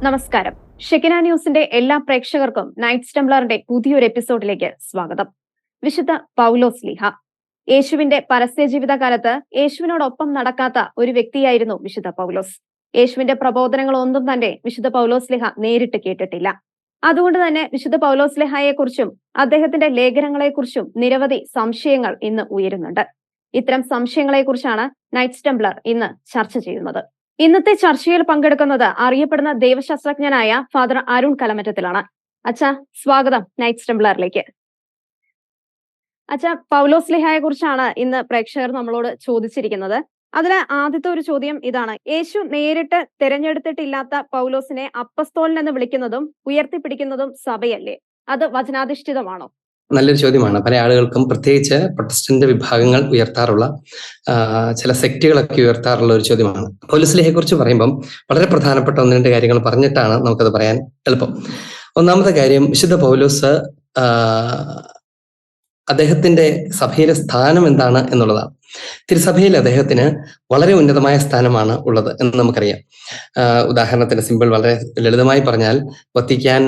നമസ്കാരം. ഷെക്കിന ന്യൂസിന്റെ എല്ലാ പ്രേക്ഷകർക്കും നൈറ്റ്സ് ടെംപ്ലറിന്റെ പുതിയൊരു എപ്പിസോഡിലേക്ക് സ്വാഗതം. വിശുദ്ധ പൗലോസ് ലീഹ യേശുവിന്റെ പരസ്യ ജീവിതകാലത്ത് യേശുവിനോടൊപ്പം നടക്കാത്ത ഒരു വ്യക്തിയായിരുന്നു വിശുദ്ധ പൗലോസ്. യേശുവിന്റെ പ്രബോധനങ്ങളൊന്നും തന്നെ വിശുദ്ധ പൗലോസ് ലീഹ നേരിട്ട് കേട്ടിട്ടില്ല. അതുകൊണ്ട് തന്നെ വിശുദ്ധ പൗലോസ് ലീഹയെക്കുറിച്ചും അദ്ദേഹത്തിന്റെ ലേഖനങ്ങളെക്കുറിച്ചും നിരവധി സംശയങ്ങൾ ഇന്ന് ഉയരുന്നുണ്ട്. ഇത്തരം സംശയങ്ങളെക്കുറിച്ചാണ് നൈറ്റ്സ് ടെംപ്ലർ ഇന്ന് ചർച്ച ചെയ്യുന്നത്. ഇന്നത്തെ ചർച്ചയിൽ പങ്കെടുക്കുന്നത് അറിയപ്പെടുന്ന ദൈവശാസ്ത്രജ്ഞനായ ഫാദർ അരുൺ കലമറ്റത്തിലാണ്. അച്ഛാ, സ്വാഗതം നൈറ്റ്സ് ടെംപ്ലറിലേക്ക്. അച്ഛാ, പൗലോസ് ലീഹയെ കുറിച്ചാണ് ഇന്ന് പ്രേക്ഷകർ നമ്മളോട് ചോദിച്ചിരിക്കുന്നത്. അതിലെ ആദ്യത്തെ ഒരു ചോദ്യം ഇതാണ്: യേശു നേരിട്ട് തിരഞ്ഞെടുത്തിട്ടില്ലാത്ത പൗലോസിനെ അപ്പസ്തോലൻ എന്ന് വിളിക്കുന്നതും ഉയർത്തിപ്പിടിക്കുന്നതും സഭയല്ലേ? അത് വചനാധിഷ്ഠിതമാണോ? നല്ലൊരു ചോദ്യമാണ്. പല ആളുകൾക്കും, പ്രത്യേകിച്ച് പ്രൊട്ടസ്റ്റന്റ് വിഭാഗങ്ങൾ ഉയർത്താറുള്ള ചില സെക്റ്റുകളൊക്കെ ഉയർത്താറുള്ള ഒരു ചോദ്യമാണ്. പൗലോസ് ലീഹയെ കുറിച്ച് പറയുമ്പം വളരെ പ്രധാനപ്പെട്ട ഒന്ന് രണ്ട് കാര്യങ്ങൾ പറഞ്ഞിട്ടാണ് നമുക്കത് പറയാൻ എളുപ്പം. ഒന്നാമത്തെ കാര്യം, വിശുദ്ധ പൗലോസ് അദ്ദേഹത്തിന്റെ സഭയിലെ സ്ഥാനം എന്താണ് എന്നുള്ളതാണ്. തിരുസഭയിൽ അദ്ദേഹത്തിന് വളരെ ഉന്നതമായ സ്ഥാനമാണ് ഉള്ളത് എന്ന് നമുക്കറിയാം. ഉദാഹരണത്തിന് സിമ്പിൾ, വളരെ ലളിതമായി പറഞ്ഞാൽ, വത്തിക്കാൻ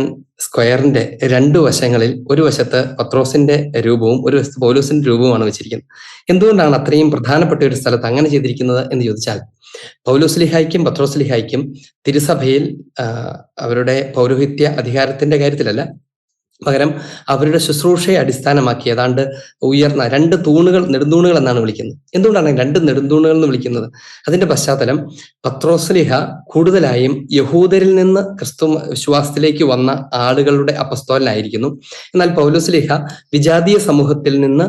സ്ക്വയറിന്റെ രണ്ടു വശങ്ങളിൽ ഒരു വശത്ത് പത്രോസിന്റെ രൂപവും ഒരു വശത്ത് പൗലോസിന്റെ രൂപവുമാണ് വെച്ചിരിക്കുന്നത്. എന്തുകൊണ്ടാണ് അത്രയും പ്രധാനപ്പെട്ട ഒരു സ്ഥലത്ത് അങ്ങനെ ചെയ്തിരിക്കുന്നത് എന്ന് ചോദിച്ചാൽ, പൗലോസ് ലീഹായ്ക്കും പത്രോസ് ലീഹായ്ക്കും തിരുസഭയിൽ അവരുടെ പൗരോഹിത്യ അധികാരത്തിന്റെ കാര്യത്തിലല്ല, പകരം അവരുടെ ശുശ്രൂഷയെ അടിസ്ഥാനമാക്കി ഏതാണ്ട് ഉയർന്ന രണ്ട് തൂണുകൾ, നെടുന്തൂണുകൾ എന്നാണ് വിളിക്കുന്നത്. എന്തുകൊണ്ടാണ് രണ്ട് നെടുന്തൂണുകൾ എന്ന് വിളിക്കുന്നത്? അതിന്റെ പശ്ചാത്തലം, പത്രോസ് ലീഹ കൂടുതലായും യഹൂദരിൽ നിന്ന് ക്രിസ്തു വിശ്വാസത്തിലേക്ക് വന്ന ആളുകളുടെ അപ്പസ്തോലനായിരിക്കുന്നു. എന്നാൽ പൗലോസ് ലീഹ വിജാതീയ സമൂഹത്തിൽ നിന്ന്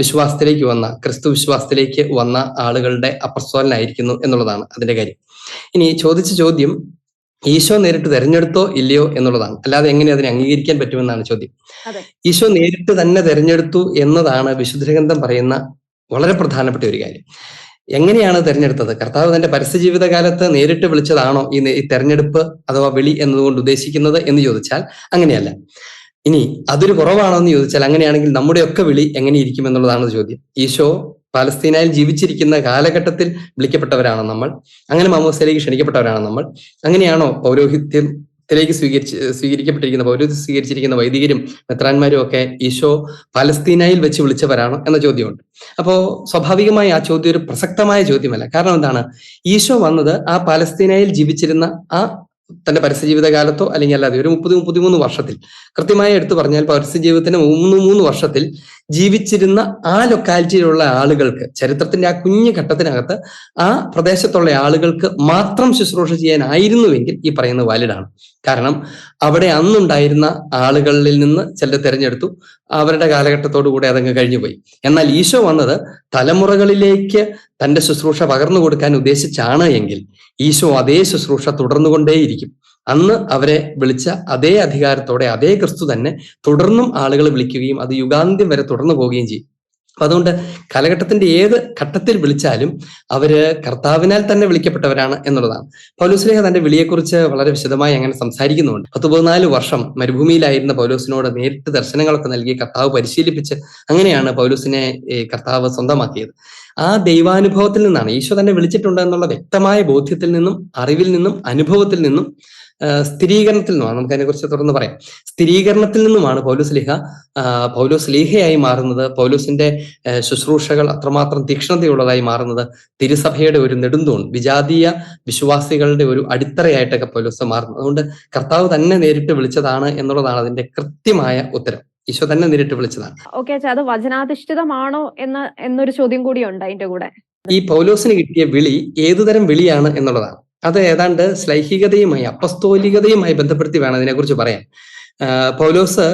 വിശ്വാസത്തിലേക്ക് വന്ന, ക്രിസ്തു വിശ്വാസത്തിലേക്ക് വന്ന ആളുകളുടെ അപ്പസ്തോലനായിരിക്കുന്നു എന്നുള്ളതാണ് അതിന്റെ കാര്യം. ഇനി ചോദിച്ച ചോദ്യം ഈശോ നേരിട്ട് തെരഞ്ഞെടുത്തോ ഇല്ലയോ എന്നുള്ളതാണ്, അല്ലാതെ എങ്ങനെ അതിനെ അംഗീകരിക്കാൻ പറ്റുമെന്നാണ് ചോദ്യം. ഈശോ നേരിട്ട് തന്നെ തെരഞ്ഞെടുത്തു എന്നതാണ് വിശുദ്ധഗ്രന്ഥം പറയുന്ന വളരെ പ്രധാനപ്പെട്ട ഒരു കാര്യം. എങ്ങനെയാണ് തെരഞ്ഞെടുത്തത്? കർത്താവ് തന്റെ പരസ്യ ജീവിതകാലത്ത് നേരിട്ട് വിളിച്ചതാണോ ഈ തെരഞ്ഞെടുപ്പ് അഥവാ വിളി എന്നതുകൊണ്ട് ഉദ്ദേശിക്കുന്നത് എന്ന് ചോദിച്ചാൽ അങ്ങനെയല്ല. ഇനി അതൊരു കുറവാണോ എന്ന് ചോദിച്ചാൽ, അങ്ങനെയാണെങ്കിൽ നമ്മുടെയൊക്കെ വിളി എങ്ങനെയിരിക്കും എന്നുള്ളതാണ് ചോദ്യം. ഈശോ പാലസ്തീനയിൽ ജീവിച്ചിരിക്കുന്ന കാലഘട്ടത്തിൽ വിളിക്കപ്പെട്ടവരാണ് നമ്മൾ. അങ്ങനെ മാമോസ്തയിലേക്ക് ക്ഷണിക്കപ്പെട്ടവരാണ് നമ്മൾ. അങ്ങനെയാണോ പൗരോഹിത്യത്തിലേക്ക് സ്വീകരിക്കപ്പെട്ടിരിക്കുന്ന പൗരോഹിത്യം സ്വീകരിച്ചിരിക്കുന്ന വൈദികരും മെത്രാന്മാരും ഒക്കെ ഈശോ പാലസ്തീനയിൽ വെച്ച് വിളിച്ചവരാണോ എന്ന ചോദ്യമുണ്ട്. അപ്പോ സ്വാഭാവികമായി ആ ചോദ്യം ഒരു പ്രസക്തമായ ചോദ്യമല്ല. കാരണം എന്താണ്? ഈശോ വന്നത് ആ പാലസ്തീനയിൽ ജീവിച്ചിരുന്ന ആ തന്റെ പരസ്യ ജീവിതകാലത്തോ അല്ലെങ്കിൽ അല്ലാതെ ഒരു 33 വർഷത്തിൽ, കൃത്യമായി എടുത്തു പറഞ്ഞാൽ പരസ്യ ജീവിതത്തിന് 3 വർഷത്തിൽ ജീവിച്ചിരുന്ന ആ ലൊക്കാലിറ്റിയിലുള്ള ആളുകൾക്ക്, ചരിത്രത്തിന്റെ ആ കുഞ്ഞു ഘട്ടത്തിനകത്ത് ആ പ്രദേശത്തുള്ള ആളുകൾക്ക് മാത്രം ശുശ്രൂഷ ചെയ്യാനായിരുന്നുവെങ്കിൽ ഈ പറയുന്നത് വാലിഡാണ്. കാരണം അവിടെ അന്നുണ്ടായിരുന്ന ആളുകളിൽ നിന്ന് ചിലർ തിരഞ്ഞെടുത്തു, അവരുടെ കാലഘട്ടത്തോടു കൂടെ അതങ്ങ് കഴിഞ്ഞുപോയി. എന്നാൽ ഈശോ വന്നത് തലമുറകളിലേക്ക് തന്റെ ശുശ്രൂഷ പകർന്നു കൊടുക്കാൻ ഉദ്ദേശിച്ചാണ് എങ്കിൽ ഈശോ അതേ ശുശ്രൂഷ തുടർന്നുകൊണ്ടേയിരിക്കും. അന്ന് അവരെ വിളിച്ച അതേ അധികാരത്തോടെ അതേ ക്രിസ്തു തന്നെ തുടർന്നും ആളുകൾ വിളിക്കുകയും അത് യുഗാന്ത്യം വരെ തുടർന്നു പോവുകയും ചെയ്യും. അപ്പൊ അതുകൊണ്ട് കാലഘട്ടത്തിന്റെ ഏത് ഘട്ടത്തിൽ വിളിച്ചാലും അവര് കർത്താവിനാൽ തന്നെ വിളിക്കപ്പെട്ടവരാണ് എന്നുള്ളതാണ്. പൗലോസ് ലീഹ തന്റെ വിളിയെക്കുറിച്ച് വളരെ വിശദമായി അങ്ങനെ സംസാരിക്കുന്നുണ്ട്. 14 വർഷം മരുഭൂമിയിലായിരുന്ന പൗലോസിനോട് നേരിട്ട് ദർശനങ്ങളൊക്കെ നൽകി കർത്താവ് പരിശീലിപ്പിച്ച് അങ്ങനെയാണ് പൗലോസിനെ കർത്താവ് സ്വന്തമാക്കിയത്. ആ ദൈവാനുഭവത്തിൽ നിന്നാണ്, ഈശോ തന്നെ വിളിച്ചിട്ടുണ്ട് എന്നുള്ള വ്യക്തമായ ബോധ്യത്തിൽ നിന്നും അറിവിൽ നിന്നും അനുഭവത്തിൽ നിന്നും സ്ഥിരീകരണത്തിൽ നിന്നുമാണ്, നമുക്ക് അതിനെക്കുറിച്ച് തുടർന്ന് പറയാം, സ്ഥിരീകരണത്തിൽ നിന്നുമാണ് പൗലോസ് ലീഹയായി മാറുന്നത്. പൗലോസിന്റെ ശുശ്രൂഷകൾ അത്രമാത്രം തീക്ഷ്ണതയുള്ളതായി മാറുന്നത്. തിരുസഭയുടെ ഒരു നെടുന്തൂൺ, വിജാതീയ വിശ്വാസികളുടെ ഒരു അടിത്തറയായിട്ടൊക്കെ പൗലോസ് മാറുന്നത്. അതുകൊണ്ട് കർത്താവ് തന്നെ നേരിട്ട് വിളിച്ചതാണ് എന്നുള്ളതാണ് അതിന്റെ കൃത്യമായ ഉത്തരം. ഈശോ തന്നെ നേരിട്ട് വിളിച്ചതാണ്. ഓക്കെ, അത് വചനാധിഷ്ഠിതമാണോ എന്നൊരു ചോദ്യം കൂടി ഉണ്ട് അതിന്റെ കൂടെ. ഈ പൗലോസിന് കിട്ടിയ വിളി ഏതുതരം വിളിയാണ് എന്നുള്ളതാണ്. അത് ഏതാണ്ട് ശ്ലൈഹികതയുമായി, അപ്പസ്തോലികതയുമായി ബന്ധപ്പെടുത്തി വേണം അതിനെക്കുറിച്ച് പറയാൻ. പൗലോസ്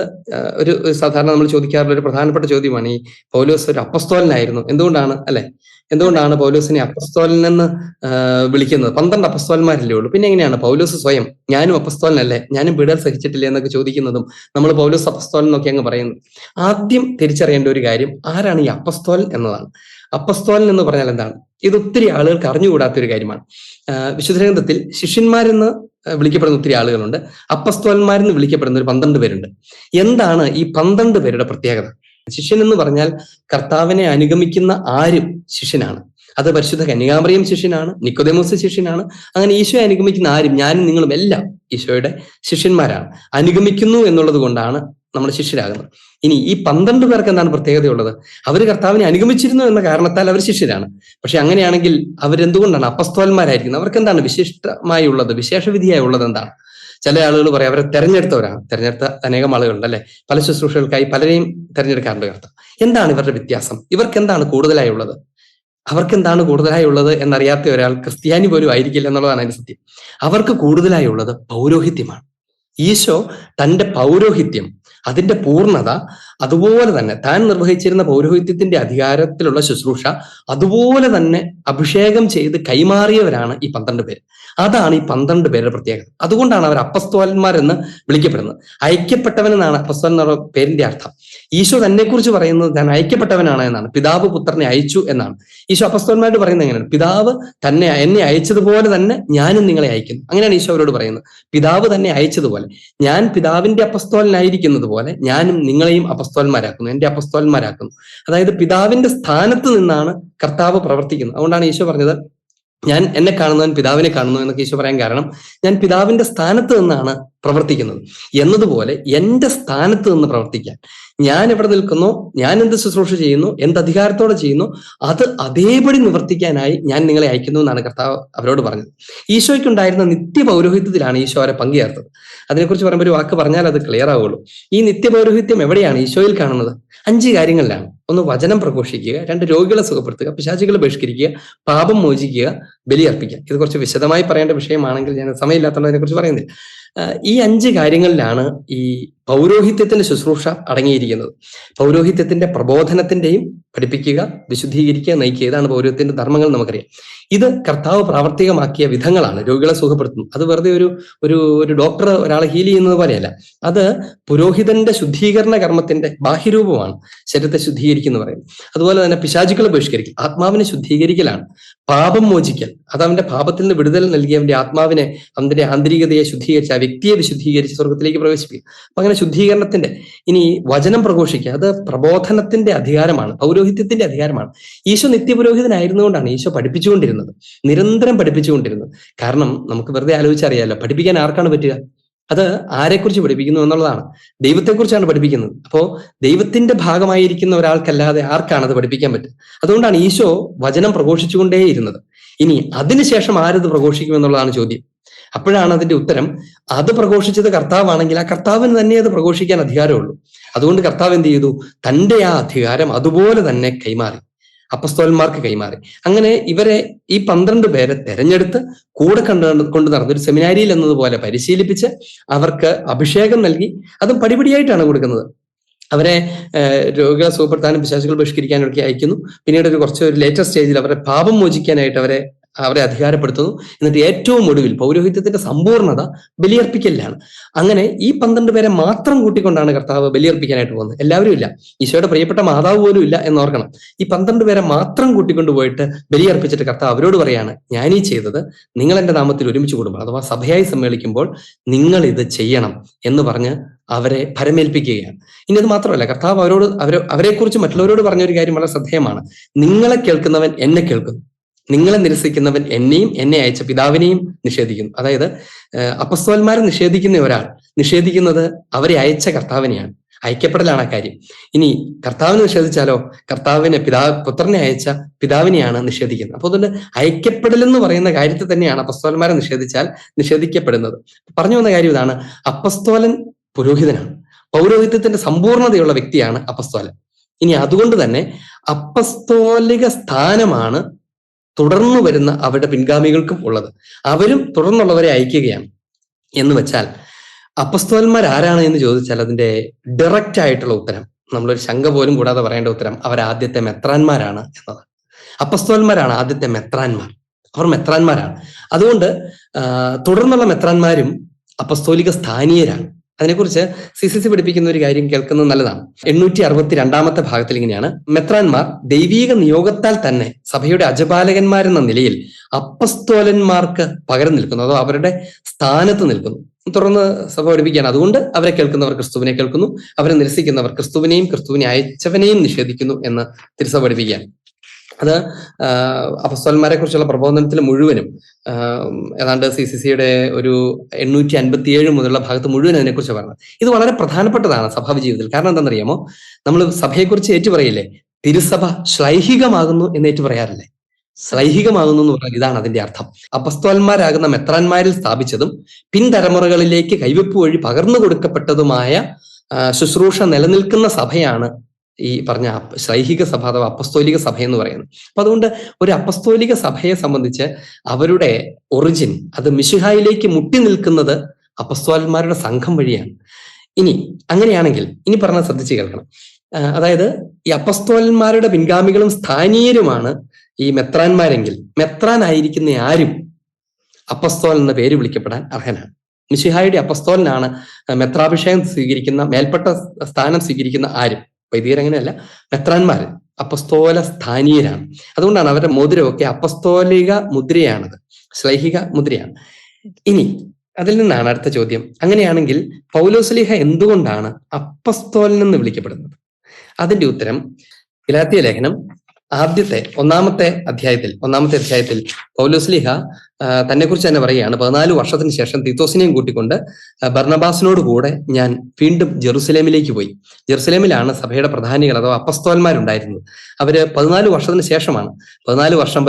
ഒരു സാധാരണ നമ്മൾ ചോദിക്കാറുള്ള ഒരു പ്രധാനപ്പെട്ട ചോദ്യമാണ്, ഈ പൗലോസ് ഒരു അപ്പസ്തോലനായിരുന്നു, എന്തുകൊണ്ടാണ് അല്ലെ? എന്തുകൊണ്ടാണ് പൗലോസിനെ അപ്പസ്തോലൻ എന്ന് വിളിക്കുന്നത്? 12 അപ്പസ്തോലന്മാരല്ലേ ഉള്ളൂ, പിന്നെ എങ്ങനെയാണ് പൗലോസ് സ്വയം ഞാനും അപ്പസ്തോലനല്ലേ, ഞാനും പീഡകൾ സഹിച്ചിട്ടില്ലേ എന്നൊക്കെ ചോദിക്കുന്നതും നമ്മൾ പൗലോസ് അപ്പസ്തോലൻ എന്നൊക്കെ അങ്ങ് പറയുന്നത്? ആദ്യം തിരിച്ചറിയേണ്ട ഒരു കാര്യം ആരാണ് ഈ അപ്പസ്തോലൻ എന്നതാണ്. അപ്പസ്തോലൻ എന്ന് പറഞ്ഞാൽ എന്താണ്? ഇത് ഒത്തിരി ആളുകൾക്ക് അറിഞ്ഞുകൂടാത്തൊരു കാര്യമാണ്. വിശുദ്ധഗ്രന്ഥത്തിൽ ശിഷ്യന്മാരെന്ന് വിളിക്കപ്പെടുന്ന ഒത്തിരി ആളുകളുണ്ട്, അപ്പസ്തോലന്മാരെന്ന് വിളിക്കപ്പെടുന്ന ഒരു 12 പേരുണ്ട്. എന്താണ് ഈ 12 പേരുടെ പ്രത്യേകത? ശിഷ്യൻ എന്ന് പറഞ്ഞാൽ കർത്താവിനെ അനുഗമിക്കുന്ന ആരും ശിഷ്യനാണ്. അത് പരിശുദ്ധ കന്യകാമറിയം ശിഷ്യനാണ്, നിക്കോദേമോസ് ശിഷ്യനാണ്. അങ്ങനെ ഈശോയെ അനുഗമിക്കുന്ന ആരും, ഞാനും നിങ്ങളും എല്ലാം ഈശോയുടെ ശിഷ്യന്മാരാണ്. അനുഗമിക്കുന്നു എന്നുള്ളത് കൊണ്ടാണ് നമ്മൾ ശിഷ്യരാകുന്നത്. ഇനി ഈ 12 പേർക്ക് എന്താണ് പ്രത്യേകതയുള്ളത്? അവർ കർത്താവിനെ അനുഗമിച്ചിരുന്നു എന്ന കാരണത്താൽ അവർ ശിഷ്യരാണ്. പക്ഷെ അങ്ങനെയാണെങ്കിൽ അവരെന്തുകൊണ്ടാണ് അപ്പസ്തോലന്മാരായിരിക്കുന്നത്? അവർക്ക് എന്താണ് വിശിഷ്ടമായി ഉള്ളത്, വിശേഷവിധിയായി ഉള്ളത് എന്താണ്? ചില ആളുകൾ പറയും അവരെ തെരഞ്ഞെടുത്തവരാണ്. തെരഞ്ഞെടുത്ത അനേകം ആളുകളുണ്ട് അല്ലെ, പല ശുശ്രൂഷകൾക്കായി പലരെയും തെരഞ്ഞെടുക്കാറുണ്ട് കർത്താവ്. എന്താണ് ഇവരുടെ വ്യത്യാസം? ഇവർക്ക് എന്താണ് കൂടുതലായി ഉള്ളത്? അവർക്ക് എന്താണ് കൂടുതലായി ഉള്ളത് എന്നറിയാത്ത ഒരാൾ ക്രിസ്ത്യാനി പോലും ആയിരിക്കില്ല എന്നുള്ളതാണ് അതിന്റെ സത്യം. അവർക്ക് കൂടുതലായി ഉള്ളത് പൗരോഹിത്യമാണ്. ഈശോ തന്റെ പൗരോഹിത്യം, അതിന്റെ പൂർണ്ണത, അതുപോലെ തന്നെ താൻ നിർവഹിച്ചിരുന്ന പൗരോഹിത്യത്തിന്റെ അധികാരത്തിലുള്ള ശുശ്രൂഷ അതുപോലെ തന്നെ അഭിഷേകം ചെയ്ത് കൈമാറിയവരാണ് ഈ 12 പേര്. അതാണ് ഈ 12 പേരുടെ പ്രത്യേകത. അതുകൊണ്ടാണ് അവർ അപ്പസ്തോലന്മാരെന്ന് വിളിക്കപ്പെടുന്നത്. അയക്കപ്പെട്ടവൻ എന്നാണ് അപ്പസ്തോലൻ എന്ന പേരിന്റെ അർത്ഥം. ഈശോ തന്നെ കുറിച്ച് പറയുന്നത് താൻ അയക്കപ്പെട്ടവനാണ് എന്നാണ്. പിതാവ് പുത്രനെ അയച്ചു എന്നാണ്. ഈശോ അപ്പസ്തോലന്മാരോട് പറയുന്നത് എങ്ങനെയാണ്? പിതാവ് തന്നെ എന്നെ അയച്ചതുപോലെ തന്നെ ഞാനും നിങ്ങളെ അയക്കുന്നു. അങ്ങനെയാണ് ഈശോ അവരോട് പറയുന്നത്. പിതാവ് തന്നെ അയച്ചതുപോലെ, ഞാൻ പിതാവിന്റെ അപ്പസ്തോലനായിരിക്കുന്നത് പോലെ ഞാനും നിങ്ങളെയും അപ്പസ്തോലന്മാരാക്കുന്നു, എന്റെ അപ്പസ്തോലന്മാരാക്കുന്നു. അതായത് പിതാവിന്റെ സ്ഥാനത്ത് നിന്നാണ് കർത്താവ് പ്രവർത്തിക്കുന്നത്. അതുകൊണ്ടാണ് ഈശോ പറഞ്ഞത് ഞാൻ എന്നെ കാണുന്നവൻ പിതാവിനെ കാണുന്നു എന്നൊക്കെ ഈശോ പറയാൻ കാരണം, ഞാൻ പിതാവിന്റെ സ്ഥാനത്ത് നിന്നാണ് പ്രവർത്തിക്കുന്നത് എന്നതുപോലെ എന്റെ സ്ഥാനത്ത് നിന്ന് പ്രവർത്തിക്കാൻ, ഞാൻ എവിടെ നിൽക്കുന്നോ, ഞാൻ എന്ത് ശുശ്രൂഷ ചെയ്യുന്നു, എന്ത് അധികാരത്തോടെ ചെയ്യുന്നു, അത് അതേപടി നിവർത്തിക്കാനായി ഞാൻ നിങ്ങളെ അയക്കുന്നു എന്നാണ് കർത്താവ് അവരോട് പറഞ്ഞത്. ഈശോയ്ക്കുണ്ടായിരുന്ന നിത്യ പൗരോഹിത്യത്തിലാണ് ഈശോ അവരെ പങ്കുചേർത്തത്. അതിനെക്കുറിച്ച് പറയുമ്പോൾ ഒരു വാക്ക് പറഞ്ഞാൽ അത് ക്ലിയർ ആവുള്ളൂ. ഈ നിത്യ പൗരോഹിത്യം എവിടെയാണ് ഈശോയിൽ കാണുന്നത്? 5 കാര്യങ്ങളിലാണ്. 1, വചനം പ്രഘോഷിക്കുക. 2, രോഗികളെ സുഖപ്പെടുത്തുക. പിശാചുകളെ ബഹിഷ്കരിക്കുക. പാപം മോചിക്കുക. ബലിയർപ്പിക്കുക. ഇത് കുറച്ച് വിശദമായി പറയേണ്ട വിഷയമാണെങ്കിൽ ഞാൻ സമയമില്ലാത്തതുകൊണ്ട് അതിനെക്കുറിച്ച് പറയുന്നില്ല. ഈ 5 കാര്യങ്ങളിലാണ് ഈ പൗരോഹിത്യത്തിന്റെ ശുശ്രൂഷ അടങ്ങിയിരിക്കുന്നത്. പൗരോഹിത്യത്തിന്റെ പ്രബോധനത്തിന്റെയും പഠിപ്പിക്കുക, വിശുദ്ധീകരിക്കുക, നയിക്കുക, ഇതാണ് പൗരോഹിത്യത്തിന്റെ ധർമ്മങ്ങൾ നമുക്കറിയാം. ഇത് കർത്താവ് പ്രാവർത്തികമാക്കിയ വിധങ്ങളാണ്. രോഗികളെ സുഖപ്പെടുത്തുന്നു, അത് വെറുതെ ഒരു ഡോക്ടർ ഒരാളെ ഹീൽ ചെയ്യുന്നത് പോലെയല്ല. അത് പുരോഹിതന്റെ ശുദ്ധീകരണ കർമ്മത്തിന്റെ ബാഹ്യരൂപമാണ്. ശരീരത്തെ ശുദ്ധീകരിക്കുന്ന പറയുന്നത്. അതുപോലെ തന്നെ പിശാചുക്കളെ ബഹിഷ്കരിക്കൽ, ആത്മാവിനെ ശുദ്ധീകരിക്കലാണ്. പാപം മോചിക്കൽ, അത് അവന്റെ പാപത്തിൽ നിന്ന് വിടുതൽ നൽകി അവന്റെ ആത്മാവിനെ, അവന്റെ ആന്തരികതയെ ശുദ്ധീകരിച്ച് ആ വ്യക്തിയെ വിശുദ്ധീകരിച്ച് സ്വർഗത്തിലേക്ക് പ്രവേശിപ്പിക്കുക. അപ്പൊ അങ്ങനെ ശുദ്ധീകരണത്തിന്റെ. ഇനി വചനം പ്രഘോഷിക്കുക, അത് പ്രബോധനത്തിന്റെ അധികാരമാണ്, പൗരോഹിത്യത്തിന്റെ അധികാരമാണ്. ഈശോ നിത്യപുരോഹിതനായിരുന്നുകൊണ്ടാണ് ഈശോ പഠിപ്പിച്ചുകൊണ്ടിരുന്നത്, നിരന്തരം പഠിപ്പിച്ചുകൊണ്ടിരുന്നത്. കാരണം നമുക്ക് വെറുതെ ആലോചിച്ചറിയാലോ, പഠിപ്പിക്കാൻ ആർക്കാണ് പറ്റുക? അത് ആരെക്കുറിച്ച് പഠിപ്പിക്കുന്നു എന്നുള്ളതാണ്. ദൈവത്തെക്കുറിച്ചാണ് പഠിപ്പിക്കുന്നത്. അപ്പോ ദൈവത്തിന്റെ ഭാഗമായിരിക്കുന്ന ഒരാൾക്കല്ലാതെ ആർക്കാണ് അത് പഠിപ്പിക്കാൻ പറ്റുക? അതുകൊണ്ടാണ് ഈശോ വചനം പ്രഘോഷിച്ചുകൊണ്ടേയിരുന്നത്. ഇനി അതിനുശേഷം ആരത് പ്രഘോഷിക്കുമെന്നുള്ളതാണ് ചോദ്യം. അപ്പോഴാണ് അതിന്റെ ഉത്തരം, അത് പ്രഘോഷിച്ചത് കർത്താവാണെങ്കിൽ ആ കർത്താവിന് തന്നെ അത് പ്രഘോഷിക്കാൻ അധികാരമുള്ളൂ. അതുകൊണ്ട് കർത്താവ് എന്ത് ചെയ്തു? തന്റെ ആ അധികാരം അതുപോലെ തന്നെ കൈമാറി, അപ്പസ്തോലന്മാർക്ക് കൈമാറി. അങ്ങനെ ഇവരെ, ഈ 12 പേരെ തെരഞ്ഞെടുത്ത് കൂടെ കൊണ്ട് നടന്ന ഒരു സെമിനാരിയിൽ എന്നതുപോലെ പരിശീലിപ്പിച്ച് അവർക്ക് അഭിഷേകം നൽകി. അതും പടിപടിയായിട്ടാണ് കൊടുക്കുന്നത്. അവരെ രോഗികളെ സുഖപ്പെടുത്താനും പിശാചുകൾ ബഹിഷ്കരിക്കാനും ഒക്കെ അയക്കുന്നു. പിന്നീട് ഒരു ലേറ്റർ സ്റ്റേജിൽ അവരെ പാപം മോചിക്കാനായിട്ട് അവരെ അധികാരപ്പെടുത്തുന്നു. എന്നിട്ട് ഏറ്റവും ഒടുവിൽ പൗരോഹിത്യത്തിന്റെ സമ്പൂർണ്ണത ബലിയർപ്പിക്കലിലാണ്. അങ്ങനെ ഈ 12 പേരെ മാത്രം കൂട്ടിക്കൊണ്ടാണ് കർത്താവ് ബലിയർപ്പിക്കാനായിട്ട് പോകുന്നത്. എല്ലാവരും ഇല്ല, ഈശോയുടെ പ്രിയപ്പെട്ട മാതാവ് പോലും ഇല്ല എന്നോർക്കണം. ഈ 12 പേരെ മാത്രം കൂട്ടിക്കൊണ്ടു പോയിട്ട് ബലിയർപ്പിച്ചിട്ട് കർത്താവ് അവരോട് പറയാണ്, ഞാനീ ചെയ്തത് നിങ്ങൾ എന്റെ നാമത്തിൽ ഒരുമിച്ച് കൂടുമ്പോൾ, അഥവാ സഭയായി സമ്മേളിക്കുമ്പോൾ നിങ്ങൾ ഇത് ചെയ്യണം എന്ന് പറഞ്ഞ് അവരെ ഭരമേൽപ്പിക്കുകയാണ്. ഇനി അത് മാത്രമല്ല, കർത്താവ് അവരെക്കുറിച്ച് മറ്റുള്ളവരോട് പറഞ്ഞൊരു കാര്യം വളരെ ശ്രദ്ധേയമാണ്. നിങ്ങളെ കേൾക്കുന്നവൻ എന്നെ കേൾക്കുന്നു, നിങ്ങളെ നിരസിക്കുന്നവൻ എന്നെയും എന്നെ അയച്ച പിതാവിനെയും നിഷേധിക്കുന്നു. അതായത് അപ്പസ്തോലന്മാരെ നിഷേധിക്കുന്ന ഒരാൾ നിഷേധിക്കുന്നത് അവരെ അയച്ച കർത്താവിനെയാണ്. അയക്കപ്പെടലാണ് ആ കാര്യം. ഇനി കർത്താവിനെ നിഷേധിച്ചാലോ? പുത്രനെ അയച്ച പിതാവിനെയാണ് നിഷേധിക്കുന്നത്. അപ്പൊ അതുകൊണ്ട് അയക്കപ്പെടൽ എന്ന് പറയുന്ന കാര്യത്തിൽ തന്നെയാണ് അപ്പസ്തോലന്മാരെ നിഷേധിച്ചാൽ നിഷേധിക്കപ്പെടുന്നത്. പറഞ്ഞു വന്ന കാര്യം ഇതാണ്, അപ്പസ്തോലൻ പുരോഹിതനാണ്. പൗരോഹിത്യത്തിന്റെ സമ്പൂർണതയുള്ള വ്യക്തിയാണ് അപ്പസ്തോലൻ. ഇനി അതുകൊണ്ട് തന്നെ അപ്പസ്തോലിക സ്ഥാനമാണ് തുടർന്നു വരുന്ന അവരുടെ പിൻഗാമികൾക്കും ഉള്ളത്. അവരും തുടർന്നുള്ളവരെ അയക്കുകയാണ്. എന്ന് വെച്ചാൽ അപ്പസ്തോലന്മാർ ആരാണ് എന്ന് ചോദിച്ചാൽ അതിന്റെ ഡയറക്റ്റ് ആയിട്ടുള്ള ഉത്തരം, നമ്മളൊരു ശങ്ക പോലും കൂടാതെ പറയേണ്ട ഉത്തരം, അവർ ആദ്യത്തെ മെത്രാന്മാരാണ് എന്നതാണ്. അപ്പസ്തോലന്മാരാണ് ആദ്യത്തെ മെത്രാന്മാർ, അവർ മെത്രാന്മാരാണ്. അതുകൊണ്ട് തുടർന്നുള്ള മെത്രാന്മാരും അപ്പസ്തോലിക സ്ഥാനീയരാണ്. അതിനെക്കുറിച്ച് CCC പഠിപ്പിക്കുന്ന ഒരു കാര്യം കേൾക്കുന്നത് നല്ലതാണ്. 862 ഭാഗത്തിൽ ഇങ്ങനെയാണ്: മെത്രാന്മാർ ദൈവീക നിയോഗത്താൽ തന്നെ സഭയുടെ അജപാലകന്മാരെന്ന നിലയിൽ അപ്പസ്തോലന്മാർക്ക് പകരം നിൽക്കുന്നു, അതോ അവരുടെ സ്ഥാനത്ത് നിൽക്കുന്നു. തുടർന്ന് സഭ പഠിപ്പിക്കുകയാണ്, അതുകൊണ്ട് അവരെ കേൾക്കുന്നവർ ക്രിസ്തുവിനെ കേൾക്കുന്നു, അവരെ നിരസിക്കുന്നവർ ക്രിസ്തുവിനെ അയച്ചവനെയും നിഷേധിക്കുന്നു എന്ന് തിരുസഭ പഠിപ്പിക്കുകയാണ്. അത് അപ്പസ്തോലന്മാരെ കുറിച്ചുള്ള പ്രബോധനത്തിൽ മുഴുവനും ഏതാണ്ട് CCCയുടെ ഒരു 857 മുതലുള്ള ഭാഗത്ത് മുഴുവൻ അതിനെക്കുറിച്ച് പറയുന്നത്. ഇത് വളരെ പ്രധാനപ്പെട്ടതാണ് സഭാ ജീവിതത്തിൽ. കാരണം എന്താണെന്നറിയാമോ, നമ്മൾ സഭയെക്കുറിച്ച് ഏറ്റു പറയില്ലേ, തിരുസഭ ശ്ലൈഹികമാകുന്നു എന്ന് ഏറ്റു പറയാറില്ലേ? ശ്ലൈഹികമാകുന്നു എന്ന് പറഞ്ഞാൽ ഇതാണ് അതിന്റെ അർത്ഥം. അപ്പസ്തോലന്മാരാകുന്ന മെത്രാന്മാരിൽ സ്ഥാപിച്ചതും പിൻതലമുറകളിലേക്ക് കൈവെപ്പ് വഴി പകർന്നു കൊടുക്കപ്പെട്ടതുമായ ശുശ്രൂഷ നിലനിൽക്കുന്ന സഭയാണ് ഈ പറഞ്ഞ ശ്ലൈഹിക സഭ അഥവാ അപ്പസ്തോലിക സഭ എന്ന് പറയുന്നത്. അപ്പൊ അതുകൊണ്ട് ഒരു അപ്പസ്തോലിക സഭയെ സംബന്ധിച്ച് അവരുടെ ഒറിജിൻ അത് മിശിഹായിലേക്ക് മുട്ടി നിൽക്കുന്നത് അപ്പസ്തോലന്മാരുടെ സംഘം വഴിയാണ്. ഇനി അങ്ങനെയാണെങ്കിൽ ഇനി പറഞ്ഞ ശ്രദ്ധിച്ച് കേൾക്കണം. അതായത് ഈ അപ്പസ്തോലന്മാരുടെ പിൻഗാമികളും സ്ഥാനീയരുമാണ് ഈ മെത്രാന്മാരെങ്കിൽ മെത്രാൻ ആയിരിക്കുന്ന ആരും അപ്പസ്തോലൻ എന്ന പേര് വിളിക്കപ്പെടാൻ അർഹനാണ്. മിശിഹായുടെ അപ്പസ്തോലനാണ് മെത്രാഭിഷേകം സ്വീകരിക്കുന്ന, മേൽപ്പെട്ട സ്ഥാനം സ്വീകരിക്കുന്ന ആരും. വൈദികർ അങ്ങനെയല്ല, മെത്രാന്മാർ അപ്പസ്തോല സ്ഥാനീയരാണ്. അതുകൊണ്ടാണ് അവരുടെ മുദ്രയൊക്കെ അപ്പസ്തോലിക മുദ്രയാണത്, ശ്ലൈഹിക മുദ്രയാണ്. ഇനി അതിൽ നിന്നാണ് അടുത്ത ചോദ്യം. അങ്ങനെയാണെങ്കിൽ പൗലോസ്ലീഹ എന്തുകൊണ്ടാണ് അപ്പസ്തോലൻ എന്ന് വിളിക്കപ്പെടുന്നത്? അതിന്റെ ഉത്തരം ഗലാത്യ ലേഖനം ഒന്നാമത്തെ അധ്യായത്തിൽ പൗലോസ്ലീഹ തന്നെ കുറിച്ച് തന്നെ പറയുകയാണ്. 14 വർഷത്തിന് ശേഷം തീത്തോസിനെയും കൂട്ടിക്കൊണ്ട് ബർണബാസിനോട് കൂടെ ഞാൻ വീണ്ടും ജെറുസലേമിലേക്ക് പോയി. ജെറുസലേമിലാണ് സഭയുടെ പ്രധാനികൾ അഥവാ അപ്പസ്തോലന്മാരുണ്ടായിരുന്നത്. അവര് 14 വർഷത്തിന് ശേഷമാണ്. 14 വർഷം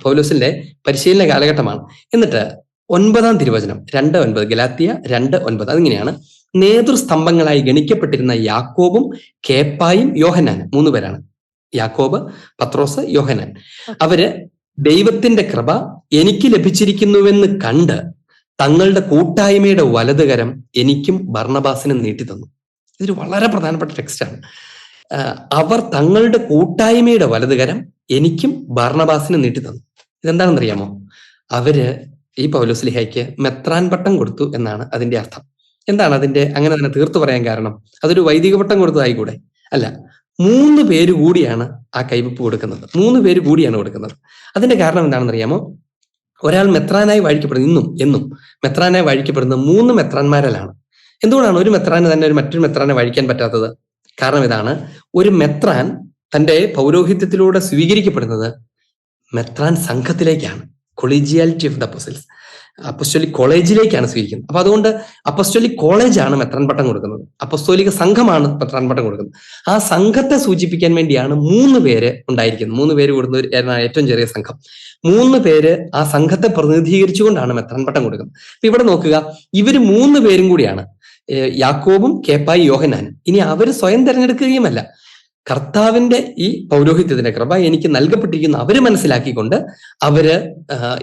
പൗലോസിന്റെ പരിശീലന കാലഘട്ടമാണ്. എന്നിട്ട് 9-ാം തിരുവചനം 2:9, ഗലാത്യ 2:9 അതിങ്ങനെയാണ്: നേതൃസ്തംഭങ്ങളായി ഗണിക്കപ്പെട്ടിരുന്ന യാക്കോബും കേപ്പായും യോഹന്നാനും, 3 പേരാണ്, യാക്കോബ്, പത്രോസ്, യോഹന്നാൻ. അവര് ദൈവത്തിന്റെ കൃപ എനിക്ക് ലഭിച്ചിരിക്കുന്നുവെന്ന് കണ്ട് തങ്ങളുടെ കൂട്ടായ്മയുടെ വലതുകരം എനിക്കും ബർണബാസിനും നീട്ടിത്തന്നു. ഇതൊരു വളരെ പ്രധാനപ്പെട്ട ടെക്സ്റ്റാണ്. അവർ തങ്ങളുടെ കൂട്ടായ്മയുടെ വലതുകരം എനിക്കും ബർണബാസിനും നീട്ടിത്തന്നു. ഇതെന്താണെന്നറിയാമോ? അവര് ഈ പൗലോസ്ലീഹയ്ക്ക് മെത്രാൻ പട്ടം കൊടുത്തു എന്നാണ് അതിന്റെ അർത്ഥം. എന്താണ് അതിന്റെ അങ്ങനെ തന്നെ തീർത്തു പറയാൻ കാരണം? അതൊരു വൈദിക പട്ടം കൊടുത്തതായിക്കൂടെ? അല്ല, 3 പേര് കൂടിയാണ് ആ കൈവെപ്പ് കൊടുക്കുന്നത്. 3 പേര് കൂടിയാണ് കൊടുക്കുന്നത്. അതിന്റെ കാരണം എന്താണെന്നറിയാമോ? ഒരാൾ മെത്രാനായി വാഴിക്കപ്പെടുന്നത് എന്നും മെത്രാനായി വാഴിക്കപ്പെടുന്നത് 3 മെത്രാന്മാരിലാണ്. എന്തുകൊണ്ടാണ് ഒരു മെത്രാന് തന്നെ മറ്റൊരു മെത്രാനെ വാഴിക്കാൻ പറ്റാത്തത്? കാരണം ഇതാണ്: ഒരു മെത്രാൻ തന്റെ പൗരോഹിത്യത്തിലൂടെ സ്വീകരിക്കപ്പെടുന്നത് മെത്രാൻ സംഘത്തിലേക്കാണ്, കൊളീജിയാലിറ്റി ഓഫ് ദ അപ്പോസ്റ്റൽസ്, അപ്പസ്തോലിക് കോളേജിലേക്കാണ് സ്വീകരിക്കുന്നത്. അപ്പൊ അതുകൊണ്ട് അപ്പസ്തോലിക് കോളേജാണ് മെത്രാൻ പട്ടം കൊടുക്കുന്നത്, അപ്പസ്തോലിക സംഘമാണ് മെത്രാൻ പട്ടം കൊടുക്കുന്നത്. ആ സംഘത്തെ സൂചിപ്പിക്കാൻ വേണ്ടിയാണ് 3 പേര് ഉണ്ടായിരിക്കുന്നത്. 3 പേര് കൂടുന്ന ഏറ്റവും ചെറിയ സംഘം. 3 പേര് ആ സംഘത്തെ പ്രതിനിധീകരിച്ചുകൊണ്ടാണ് മെത്രാൻ പട്ടം കൊടുക്കുന്നത്. അപ്പൊ ഇവിടെ നോക്കുക, ഇവര് 3 പേരും കൂടിയാണ്, യാക്കോബും കേപ്പായി യോഹന്നാനും. ഇനി അവര് സ്വയം തിരഞ്ഞെടുക്കുകയുമല്ല, കർത്താവിന്റെ ഈ പൗരോഹിത്യത്തിന്റെ കൃപ എനിക്ക് നൽകപ്പെട്ടിരിക്കുന്നു അവര് മനസ്സിലാക്കിക്കൊണ്ട് അവര്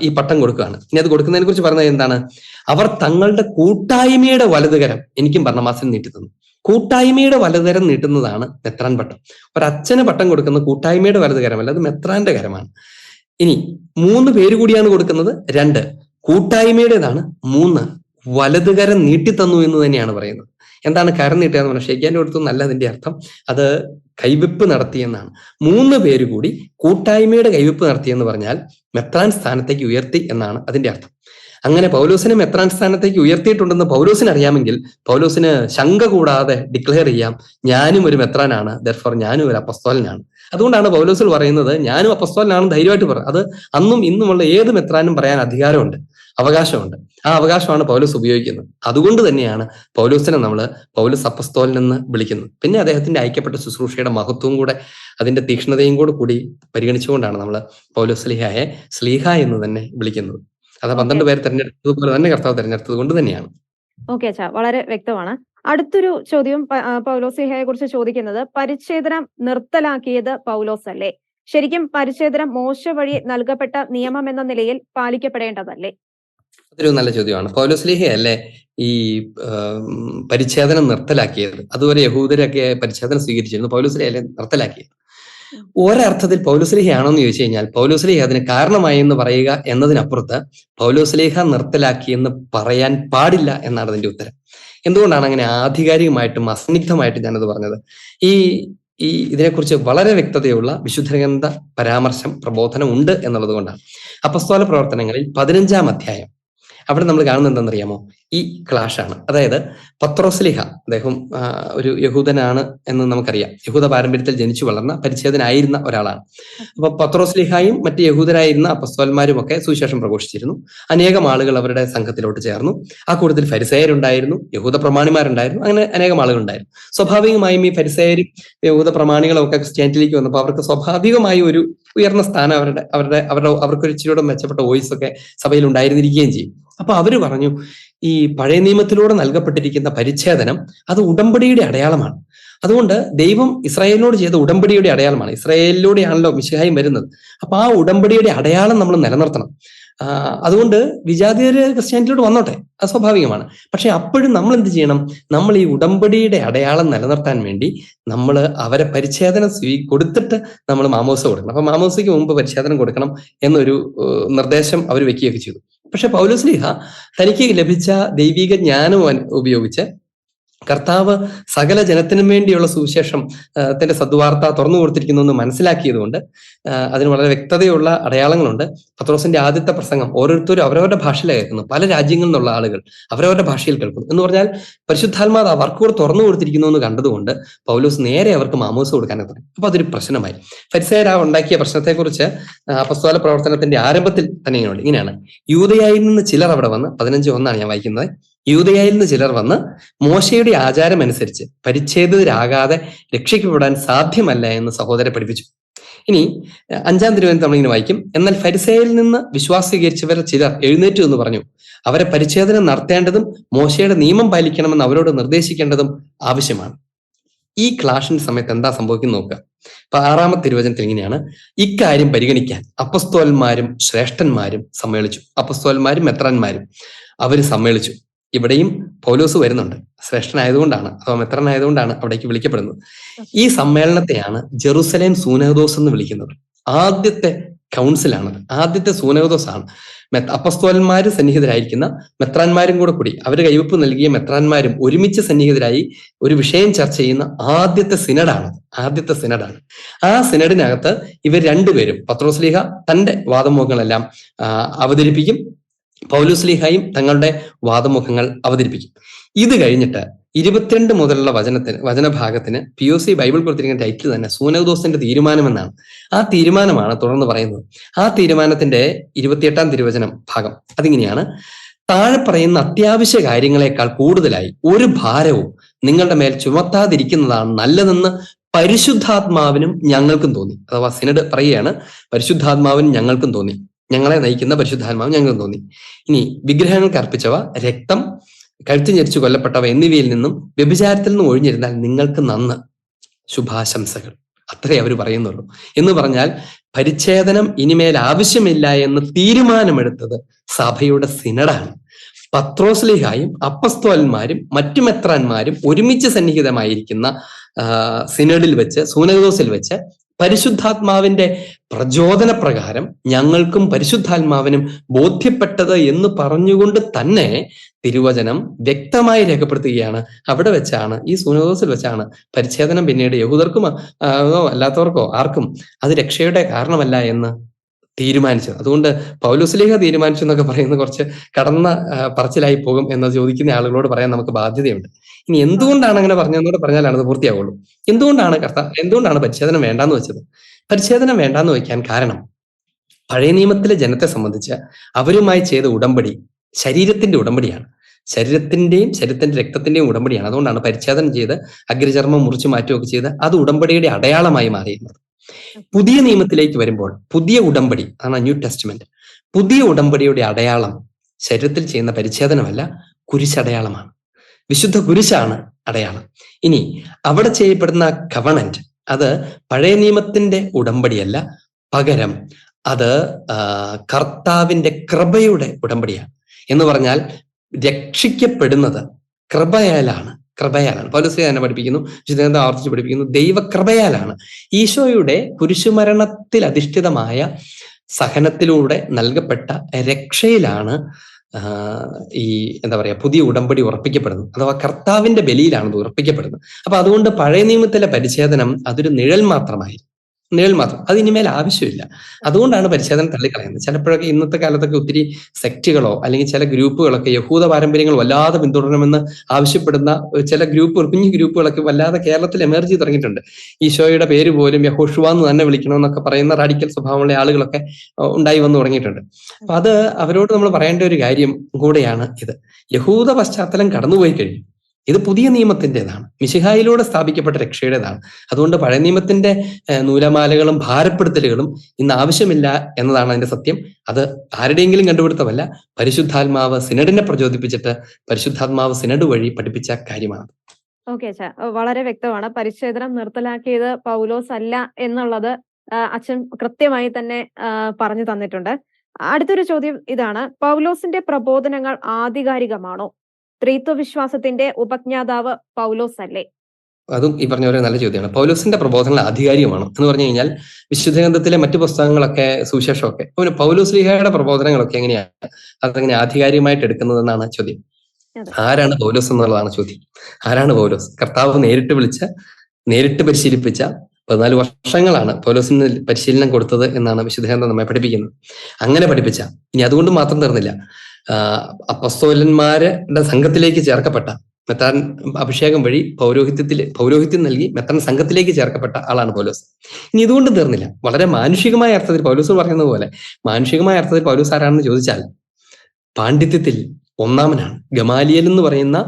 ഈ പട്ടം കൊടുക്കുകയാണ്. ഇനി അത് കൊടുക്കുന്നതിനെ കുറിച്ച് പറഞ്ഞത് എന്താണ്? അവർ തങ്ങളുടെ കൂട്ടായ്മയുടെ വലതുകരം എനിക്കും ബർണബാസിനും നീട്ടിത്തന്നു. കൂട്ടായ്മയുടെ വലതുകരം നീട്ടുന്നതാണ് മെത്രാൻ പട്ടം. ഒരച്ഛന് പട്ടം കൊടുക്കുന്ന കൂട്ടായ്മയുടെ വലതുകരമല്ല, അത് മെത്രാന്റെ കരമാണ്. ഇനി 3 പേര് കൂടിയാണ് കൊടുക്കുന്നത്, 2 കൂട്ടായ്മയുടേതാണ്, 3 വലതുകരം നീട്ടിത്തന്നു എന്ന് തന്നെയാണ് പറയുന്നത്. എന്താണ് കരം നീട്ടുക എന്ന് പറഞ്ഞാൽ ഷെയ്ക്കാൻ കൊടുത്തു എന്നല്ല അതിന്റെ അർത്ഥം, അത് കൈവെപ്പ് നടത്തിയെന്നാണ്. 3 പേര് കൂടി കൂട്ടായ്മയുടെ കൈവെപ്പ് നടത്തിയെന്ന് പറഞ്ഞാൽ മെത്രാൻ സ്ഥാനത്തേക്ക് ഉയർത്തി എന്നാണ് അതിന്റെ അർത്ഥം. അങ്ങനെ പൗലോസിനെ മെത്രാൻ സ്ഥാനത്തേക്ക് ഉയർത്തിയിട്ടുണ്ടെന്ന് പൗലോസിന് അറിയാമെങ്കിൽ പൗലോസിന് ശങ്ക കൂടാതെ ഡിക്ലെയർ ചെയ്യാം, ഞാനും ഒരു മെത്രാനാണ്, ദെർഫോർ ഞാനും ഒരു അപ്പസ്തോലനാണ്. അതുകൊണ്ടാണ് പൗലോസിൽ പറയുന്നത് ഞാനും അപ്പസ്തോലനാണെന്ന് ധൈര്യമായിട്ട് പറയും. അത് അന്നും ഇന്നുമുള്ള ഏത് മെത്രാനും പറയാൻ അധികാരമുണ്ട്, അവകാശമുണ്ട്. ആ അവകാശമാണ് പൗലോസ് ഉപയോഗിക്കുന്നത്. അതുകൊണ്ട് തന്നെയാണ് പൗലോസിനെ നമ്മൾ പൗലോസ് അപ്പസ്തോലൻ എന്ന് വിളിക്കുന്നത്. പിന്നെ അദ്ദേഹത്തിന്റെ ഐക്യപ്പെട്ട ശുശ്രൂഷയുടെ മഹത്വവും കൂടെ അതിന്റെ തീക്ഷ്ണതയും കൂടി പരിഗണിച്ചുകൊണ്ടാണ് നമ്മൾ പൗലോസ്ലീഹയെ സ്ലീഹ എന്ന് തന്നെ വിളിക്കുന്നത്. അത് 12 പേര് തെരഞ്ഞെടുത്തതുപോലെ തന്നെ കർത്താവ് തെരഞ്ഞെടുത്തത് കൊണ്ട് തന്നെയാണ്. ഓക്കെ അച്ഛാ, വളരെ വ്യക്തമാണ്. അടുത്തൊരു ചോദ്യം പൗലോസ്ലീഹയെ കുറിച്ച് ചോദിക്കുന്നത്, പരിച്ഛേദനം നിർത്തലാക്കിയത് പൗലോസ് അല്ലേ? ശരിക്കും പരിച്ഛേദനം മോശ വഴി നൽകപ്പെട്ട നിയമം എന്ന നിലയിൽ പാലിക്കപ്പെടേണ്ടതല്ലേ? അതൊരു നല്ല ചോദ്യമാണ്. പൗലോസ്ലീഹയല്ലേ ഈ പരിച്ഛേദനം നിർത്തലാക്കിയത്? അതുവരെ യഹൂദരൊക്കെ പരിച്ഛേദനം സ്വീകരിച്ചിരുന്നു, പൗലോസ്ലീഹയല്ലേ നിർത്തലാക്കിയത്. ഒരർത്ഥത്തിൽ പൗലോസ്ലീഹയാണോ എന്ന് ചോദിച്ചു കഴിഞ്ഞാൽ പൗലോസ്ലീഹ അതിന് കാരണമായി എന്ന് പറയുക എന്നതിനപ്പുറത്ത് പൗലോസ്ലീഹ നിർത്തലാക്കിയെന്ന് പറയാൻ പാടില്ല എന്നാണ് അതിന്റെ ഉത്തരം. എന്തുകൊണ്ടാണ് അങ്ങനെ ആധികാരികമായിട്ടും അസന്നിഗ്ധമായിട്ടും ഞാനത് പറഞ്ഞത്? ഈ ഇതിനെക്കുറിച്ച് വളരെ വ്യക്തതയുള്ള വിശുദ്ധഗ്രന്ഥ പരാമർശം, പ്രബോധനം ഉണ്ട് എന്നുള്ളത് കൊണ്ടാണ്. അപ്പസ്തോല പ്രവർത്തനങ്ങളിൽ 15-ാം അധ്യായം അവിടെ നമ്മൾ കാണുന്നത് എന്താണെന്നറിയാമോ? ഈ ക്ലാഷാണ്. അതായത് പത്രോസ്ലീഹ, അദ്ദേഹം ഒരു യഹൂദനാണ് എന്ന് നമുക്കറിയാം. യഹൂദ പാരമ്പര്യത്തിൽ ജനിച്ചു വളർന്ന പരിച്ഛേദനായിരുന്ന ഒരാളാണ്. അപ്പൊ പത്രോസ്ലീഹായും മറ്റ് യഹൂദരായിരുന്ന അപ്പസ്തോലന്മാരും ഒക്കെ സുവിശേഷം പ്രഘോഷിച്ചിരുന്നു. അനേകം ആളുകൾ അവരുടെ സംഘത്തിലോട്ട് ചേർന്നു. ആ കൂട്ടത്തിൽ ഫരിസേയരുണ്ടായിരുന്നു, യഹൂദ പ്രമാണിമാരുണ്ടായിരുന്നു, അങ്ങനെ അനേകം ആളുകൾ ഉണ്ടായിരുന്നു. സ്വാഭാവികമായും ഈ ഫരിസേയരും യഹൂദ പ്രമാണികളും ഒക്കെ ക്രിസ്ത്യാനിറ്റിയിലേക്ക് വന്നപ്പോൾ അവർക്ക് സ്വാഭാവികമായി ഒരു ഉയർന്ന സ്ഥാനം അവർക്കൊരു ഇച്ചിരിയോടെ മെച്ചപ്പെട്ട വോയിസ് ഒക്കെ സഭയിൽ ഉണ്ടായിരുന്നിരിക്കുകയും ചെയ്യും. അപ്പൊ അവര് പറഞ്ഞു, ഈ പഴയ നിയമത്തിലൂടെ നൽകപ്പെട്ടിരിക്കുന്ന പരിച്ഛേദനം അത് ഉടമ്പടിയുടെ അടയാളമാണ്. അതുകൊണ്ട് ദൈവം ഇസ്രായേലിനോട് ചെയ്ത ഉടമ്പടിയുടെ അടയാളമാണ്. ഇസ്രായേലിലൂടെയാണല്ലോ മിശിഹായും വരുന്നത്. അപ്പൊ ആ ഉടമ്പടിയുടെ അടയാളം നമ്മൾ നിലനിർത്തണം. അതുകൊണ്ട് വിജാതീയര് ക്രിസ്ത്യാനിറ്റിയോട് വന്നോട്ടെ, അത് സ്വാഭാവികമാണ്. പക്ഷെ അപ്പോഴും നമ്മൾ എന്ത് ചെയ്യണം? നമ്മൾ ഈ ഉടമ്പടിയുടെ അടയാളം നിലനിർത്താൻ വേണ്ടി നമ്മൾ അവരെ പരിച്ഛേദന കൊടുത്തിട്ട് നമ്മൾ മാമോസ കൊടുക്കണം. അപ്പൊ മാമോസയ്ക്ക് മുമ്പ് പരിച്ഛേദനം കൊടുക്കണം എന്നൊരു നിർദ്ദേശം അവർ വെക്കുകയൊക്കെ ചെയ്തു. പക്ഷെ പൗലോസ്ലീഹ തനിക്ക് ലഭിച്ച ദൈവിക ജ്ഞാനം ഉപയോഗിച്ച് കർത്താവ് സകല ജനത്തിനും വേണ്ടിയുള്ള സുവിശേഷം ത്തിന്റെ സദ്വാർത്ത തുറന്നു കൊടുത്തിരിക്കുന്നു എന്ന് മനസ്സിലാക്കിയതുകൊണ്ട് അതിന് വളരെ വ്യക്തതയുള്ള അടയാളങ്ങളുണ്ട്. പത്രോസിന്റെ ആദ്യത്തെ പ്രസംഗം ഓരോരുത്തരും അവരവരുടെ ഭാഷയിലാണ് കേൾക്കുന്നു. പല രാജ്യങ്ങളിൽ നിന്നുള്ള ആളുകൾ അവരവരുടെ ഭാഷയിൽ കേൾക്കുന്നു. എന്ന് പറഞ്ഞാൽ പരിശുദ്ധാത്മാവ് അവർക്കൂടെ തുറന്നു കൊടുത്തിരിക്കുന്നു എന്ന് കണ്ടതുകൊണ്ട് പൗലോസ് നേരെ അവർക്ക് മാമോസ കൊടുക്കാനേ തുടങ്ങി. അപ്പൊ അതൊരു പ്രശ്നമായി. ഫരിസേയർ ഉണ്ടാക്കിയ പ്രശ്നത്തെക്കുറിച്ച് അപ്പസ്തോല പ്രവർത്തനത്തിന്റെ ആരംഭത്തിൽ തന്നെ ഇങ്ങനെയാണ്: യൂദയായിൽ നിന്ന് ചിലർ അവിടെ വന്ന്, 15:1 ഞാൻ വായിക്കുന്നത്, യൂദയായിൽ നിന്ന് ചിലർ വന്ന് മോശയുടെ ആചാരം അനുസരിച്ച് പരിച്ഛേദിതരാകാതെ രക്ഷിക്കപ്പെടാൻ സാധ്യമല്ല എന്ന് സഹോദരരെ പഠിപ്പിച്ചു. ഇനി 5-ാം തിരുവചനം നമ്മളിങ്ങനെ വായിക്കും: എന്നാൽ ഫരിസേയരിൽ നിന്ന് വിശ്വാസം സ്വീകരിച്ചവർ ചിലർ എഴുന്നേറ്റു എന്ന് പറഞ്ഞു, അവരെ പരിച്ഛേദനം നടത്തേണ്ടതും മോശയുടെ നിയമം പാലിക്കണമെന്ന് അവരോട് നിർദ്ദേശിക്കേണ്ടതും ആവശ്യമാണ്. ഈ ക്ലാഷിന്റെ സമയത്ത് എന്താ സംഭവിക്കുന്നത് നോക്കുക. അപ്പൊ 6-ാമത്തെ തിരുവചനത്തിൽ ഇങ്ങനെയാണ്: ഇക്കാര്യം പരിഗണിക്കാൻ അപ്പസ്തോലന്മാരും ശ്രേഷ്ഠന്മാരും സമ്മേളിച്ചു. അപ്പസ്തോലന്മാരും മെത്രാന്മാരും അവര് സമ്മേളിച്ചു. ഇവിടെയും പൗലോസ് വരുന്നുണ്ട്. ശ്രേഷ്ഠനായതുകൊണ്ടാണ് അഥവാ മെത്രനായതുകൊണ്ടാണ് അവിടേക്ക് വിളിക്കപ്പെടുന്നത്. ഈ സമ്മേളനത്തെയാണ് ജെറുസലേം സൂനഹദോസ് എന്ന് വിളിക്കുന്നത്. ആദ്യത്തെ കൗൺസിലാണത്, ആദ്യത്തെ സൂനഹദോസ് ആണ്. അപ്പസ്തോലന്മാര് സന്നിഹിതരായിരിക്കുന്ന മെത്രാന്മാരും കൂടി അവര് കൈവപ്പ് നൽകിയ മെത്രാന്മാരും ഒരുമിച്ച് സന്നിഹിതരായി ഒരു വിഷയം ചർച്ച ചെയ്യുന്ന ആദ്യത്തെ സിനഡാണ്. ആ സിനഡിനകത്ത് ഇവർ രണ്ടുപേരും, പത്രോസ്ലീഹ തന്റെ വാദമുഖങ്ങളെല്ലാം അവതരിപ്പിക്കും, പൗലോസ്ലീഹായും തങ്ങളുടെ വാദമുഖങ്ങൾ അവതരിപ്പിക്കും. ഇത് കഴിഞ്ഞിട്ട് 22 മുതലുള്ള വചനഭാഗത്തിന് POC ബൈബിൾ കൊടുത്തിരിക്കുന്ന ടൈറ്റിൽ തന്നെ സൂനഹദോസിന്റെ തീരുമാനം എന്നാണ്. ആ തീരുമാനമാണ് തുടർന്ന് പറയുന്നത്. ആ തീരുമാനത്തിന്റെ 28-ാം തിരുവചനം ഭാഗം അതിങ്ങനെയാണ്: താഴെ പറയുന്ന അത്യാവശ്യ കാര്യങ്ങളെക്കാൾ കൂടുതലായി ഒരു ഭാരവും നിങ്ങളുടെ മേൽ ചുമത്താതിരിക്കുന്നതാണ് നല്ലതെന്ന് പരിശുദ്ധാത്മാവിനും ഞങ്ങൾക്കും തോന്നി. അഥവാ സിനഡ് പറയുകയാണ്, പരിശുദ്ധാത്മാവിനും ഞങ്ങൾക്കും തോന്നി, ഞങ്ങളെ നയിക്കുന്ന പരിശുദ്ധാത്മാവ് ഞങ്ങൾക്ക് തോന്നി. ഇനി വിഗ്രഹങ്ങൾക്ക് അർപ്പിച്ചവ, രക്തം, കഴുത്ത് ഞെരിച്ചു കൊല്ലപ്പെട്ടവ എന്നിവയിൽ നിന്നും വ്യഭിചാരത്തിൽ നിന്നും ഒഴിഞ്ഞിരുന്നാൽ നിങ്ങൾക്ക് നന്ന്, ശുഭാശംസകൾ. അത്രേ അവർ പറയുന്നുള്ളൂ. എന്ന് പറഞ്ഞാൽ പരിച്ഛേദനം ഇനിമേൽ ആവശ്യമില്ല എന്ന് തീരുമാനമെടുത്തത് സഭയുടെ സിനഡാണ്. പത്രോസ്ലീഹായും അപ്പസ്തോലന്മാരും മറ്റു മെത്രാന്മാരും ഒരുമിച്ച് സന്നിഹിതമായിരിക്കുന്ന സിനഡിൽ വെച്ച്, സൂനഹദോസിൽ വെച്ച് പരിശുദ്ധാത്മാവിന്റെ പ്രചോദന പ്രകാരം ഞങ്ങൾക്കും പരിശുദ്ധാത്മാവിനും ബോധ്യപ്പെട്ടത് എന്ന് പറഞ്ഞുകൊണ്ട് തന്നെ തിരുവചനം വ്യക്തമായി രേഖപ്പെടുത്തുകയാണ്. അവിടെ വെച്ചാണ്, ഈ സൂനഹദോസിൽ വെച്ചാണ് പരിച്ഛേദനം പിന്നീട് യഹൂദർക്കും അല്ലാത്തവർക്കോ ആർക്കും അത് രക്ഷയുടെ കാരണമല്ല എന്ന് തീരുമാനിച്ചത്. അതുകൊണ്ട് പൗലോസ്ലീഹ തീരുമാനിച്ചു എന്നൊക്കെ പറയുന്നത് കുറച്ച് കടന്ന പറച്ചിലായി പോകും എന്ന് ചോദിക്കുന്ന ആളുകളോട് പറയാൻ നമുക്ക് ബാധ്യതയുണ്ട്. ഇനി എന്തുകൊണ്ടാണ് അങ്ങനെ പറഞ്ഞതെന്നോട് പറഞ്ഞാലാണ് അത് പൂർത്തിയാവുള്ളൂ. എന്തുകൊണ്ടാണ് പരിച്ഛേദനം വേണ്ടാന്ന് വെച്ചത്? പരിച്ഛേദനം വേണ്ടാന്ന് വെക്കാൻ കാരണം പഴയ നിയമത്തിലെ ജനത്തെ സംബന്ധിച്ച് അവരുമായി ചെയ്ത ഉടമ്പടി ശരീരത്തിന്റെ ഉടമ്പടിയാണ്. ശരീരത്തിന്റെ രക്തത്തിന്റെയും ഉടമ്പടിയാണ്. അതുകൊണ്ടാണ് പരിച്ഛേദനം ചെയ്ത് അഗ്രചർമ്മം മുറിച്ചു മാറ്റുകയൊക്കെ ചെയ്ത് അത് ഉടമ്പടിയുടെ അടയാളമായി മാറിയിരുന്നത്. പുതിയ നിയമത്തിലേക്ക് വരുമ്പോൾ പുതിയ ഉടമ്പടി, അതാണ് ന്യൂ ടെസ്റ്റ്മെന്റ്. പുതിയ ഉടമ്പടിയുടെ അടയാളം ശരീരത്തിൽ ചെയ്യുന്ന പരിച്ഛേദനമല്ല, കുരിശടയാളമാണ്. വിശുദ്ധ കുരിശാണ് അടയാളം. ഇനി അവിടെ ചെയ്യപ്പെടുന്ന കവണന്റ് അത് പഴയ നിയമത്തിന്റെ ഉടമ്പടിയല്ല, പകരം അത് കർത്താവിന്റെ കൃപയുടെ ഉടമ്പടിയാണ്. എന്ന് പറഞ്ഞാൽ രക്ഷിക്കപ്പെടുന്നത് കൃപയാലാണ്. പൗലോസ് തന്നെ പഠിപ്പിക്കുന്നു, വിശുദ്ധ ആവർത്തിച്ച് പഠിപ്പിക്കുന്നു, ദൈവകൃപയാലാണ്. ഈശോയുടെ കുരിശുമരണത്തിൽ അധിഷ്ഠിതമായ സഹനത്തിലൂടെ നൽകപ്പെട്ട രക്ഷയിലാണ് ഈ പുതിയ ഉടമ്പടി ഉറപ്പിക്കപ്പെടുന്നത്. അഥവാ കർത്താവിന്റെ ബലിയിലാണ് ഇത് ഉറപ്പിക്കപ്പെടുന്നത്. അപ്പൊ അതുകൊണ്ട് പഴയ നിയമത്തിലെ പരിച്ഛേദനം അതൊരു നിഴൽ മാത്രമായിരുന്നു. നിഴൽ മാത്രം. അത് ഇനിമേൽ ആവശ്യമില്ല. അതുകൊണ്ടാണ് പരിച്ഛേദന തള്ളിക്കളയുന്നത്. ചിലപ്പോഴൊക്കെ ഇന്നത്തെ കാലത്തൊക്കെ ഒത്തിരി സെക്റ്റുകളോ അല്ലെങ്കിൽ ചില ഗ്രൂപ്പുകളൊക്കെ യഹൂദ പാരമ്പര്യങ്ങൾ വല്ലാതെ പിന്തുടരണമെന്ന് ആവശ്യപ്പെടുന്ന ചില ഗ്രൂപ്പുകൾ, കുഞ്ഞു ഗ്രൂപ്പുകളൊക്കെ വല്ലാതെ കേരളത്തിൽ എമർജ് തുടങ്ങിയിട്ടുണ്ട്. ഈശോയുടെ പേര് പോലും യഹോഷുവ എന്ന് തന്നെ വിളിക്കണമെന്നൊക്കെ പറയുന്ന റാഡിക്കൽ സ്വഭാവമുള്ള ആളുകളൊക്കെ ഉണ്ടായി വന്നു തുടങ്ങിയിട്ടുണ്ട്. അപ്പൊ അത് അവരോട് നമ്മൾ പറയേണ്ട ഒരു കാര്യം കൂടെയാണ് ഇത്. യഹൂദ പശ്ചാത്തലം കടന്നുപോയി കഴിഞ്ഞു. ഇത് പുതിയ നിയമത്തിൻ്റെതാണ്, മിശിഹായിലൂടെ സ്ഥാപിക്കപ്പെട്ട രക്ഷയുടേതാണ്. അതുകൊണ്ട് പഴയ നിയമത്തിന്റെ നൂലമാലകളും ഭാരപ്പെടുത്തലുകളും ഇന്ന് ആവശ്യമില്ല എന്നതാണ് അതിന്റെ സത്യം. അത് ആരുടെയെങ്കിലും കണ്ടുപിടുത്തമല്ല, പരിശുദ്ധാത്മാവ് സിനഡിനെ പ്രചോദിപ്പിച്ചിട്ട് പരിശുദ്ധാത്മാവ് സിനഡ് വഴി പഠിപ്പിച്ച കാര്യമാണ്. ഓക്കെ അച്ഛാ, വളരെ വ്യക്തമാണ്. പരിച്ഛേദനം നിർത്തലാക്കിയത് പൗലോസ് അല്ല എന്നുള്ളത് അച്ഛൻ കൃത്യമായി തന്നെ പറഞ്ഞു തന്നിട്ടുണ്ട്. അടുത്തൊരു ചോദ്യം ഇതാണ്: പൗലോസിന്റെ പ്രബോധനങ്ങൾ ആധികാരികമാണോ? ത്രിത്വ വിശ്വാസത്തിന്റെ ഉപജ്ഞാതാവ് പൗലോസ് അല്ലേ? അതും ഈ പറഞ്ഞ പോലെ നല്ല ചോദ്യമാണ്. പൗലോസിന്റെ പ്രബോധനങ്ങൾ ആധികാരികമാണോ എന്ന് പറഞ്ഞു കഴിഞ്ഞാൽ, വിശുദ്ധ ഗ്രന്ഥത്തിലെ മറ്റു പുസ്തകങ്ങളൊക്കെ, സുവിശേഷമൊക്കെ, പിന്നെ പൗലോസ് ലീഹയുടെ പ്രബോധനങ്ങളൊക്കെ എങ്ങനെയാണ് അതെങ്ങനെ ആധികാരികമായിട്ട് എടുക്കുന്നതെന്നാണ് ചോദ്യം. ആരാണ് പൗലോസ് എന്നുള്ളതാണ് ചോദ്യം. ആരാണ് പൗലോസ്? കർത്താവ് നേരിട്ട് വിളിച്ച, നേരിട്ട് പരിശീലിപ്പിച്ച 14 വർഷങ്ങളാണ് പൗലോസിന് പരിശീലനം കൊടുത്തത് എന്നാണ് വിശുദ്ധ ഗ്രന്ഥം നമ്മെ പഠിപ്പിക്കുന്നത്. അങ്ങനെ പഠിപ്പിച്ച, ഇനി അതുകൊണ്ട് മാത്രം തീർന്നില്ല, അപ്പസ്തോലന്മാരുടെ സംഘത്തിലേക്ക് ചേർക്കപ്പെട്ട, മെത്രാൻ അഭിഷേകം വഴി പൗരോഹിത്യം നൽകി മെത്രാൻ സംഘത്തിലേക്ക് ചേർക്കപ്പെട്ട ആളാണ് പൗലോസ്. ഇനി ഇതുകൊണ്ട് തീർന്നില്ല. വളരെ മാനുഷികമായ അർത്ഥത്തിൽ പൗലോസ് പറയുന്നത് പോലെ മാനുഷികമായ അർത്ഥത്തിൽ പൗലോസ് ആരാണെന്ന് ചോദിച്ചാൽ, പാണ്ഡിത്യത്തിൽ ഒന്നാമനാണ്. ഗമാലിയൽ എന്ന് പറയുന്ന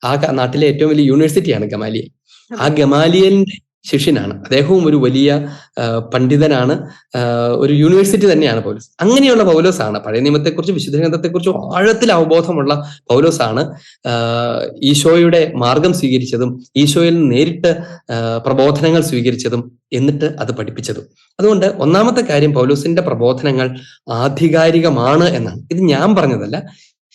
ആ നാട്ടിലെ ഏറ്റവും വലിയ യൂണിവേഴ്സിറ്റിയാണ് ഗമാലിയൽ. ആ ഗമാലിയലിന്റെ ശിഷ്യനാണ്. അദ്ദേഹവും ഒരു വലിയ പണ്ഡിതനാണ്. ഒരു യൂണിവേഴ്സിറ്റി തന്നെയാണ് പൗലോസ്. അങ്ങനെയുള്ള പൗലോസാണ്, പഴയ നിയമത്തെക്കുറിച്ച് വിശുദ്ധ ഗ്രന്ഥത്തെക്കുറിച്ച് ആഴത്തിൽ അവബോധമുള്ള പൗലോസാണ് ഈശോയുടെ മാർഗം സ്വീകരിച്ചതും ഈശോയിൽ നേരിട്ട് പ്രബോധനങ്ങൾ സ്വീകരിച്ചതും എന്നിട്ട് അത് പഠിപ്പിച്ചതും. അതുകൊണ്ട് ഒന്നാമത്തെ കാര്യം, പൗലോസിന്റെ പ്രബോധനങ്ങൾ ആധികാരികമാണ് എന്നാണ്. ഇത് ഞാൻ പറഞ്ഞതല്ല,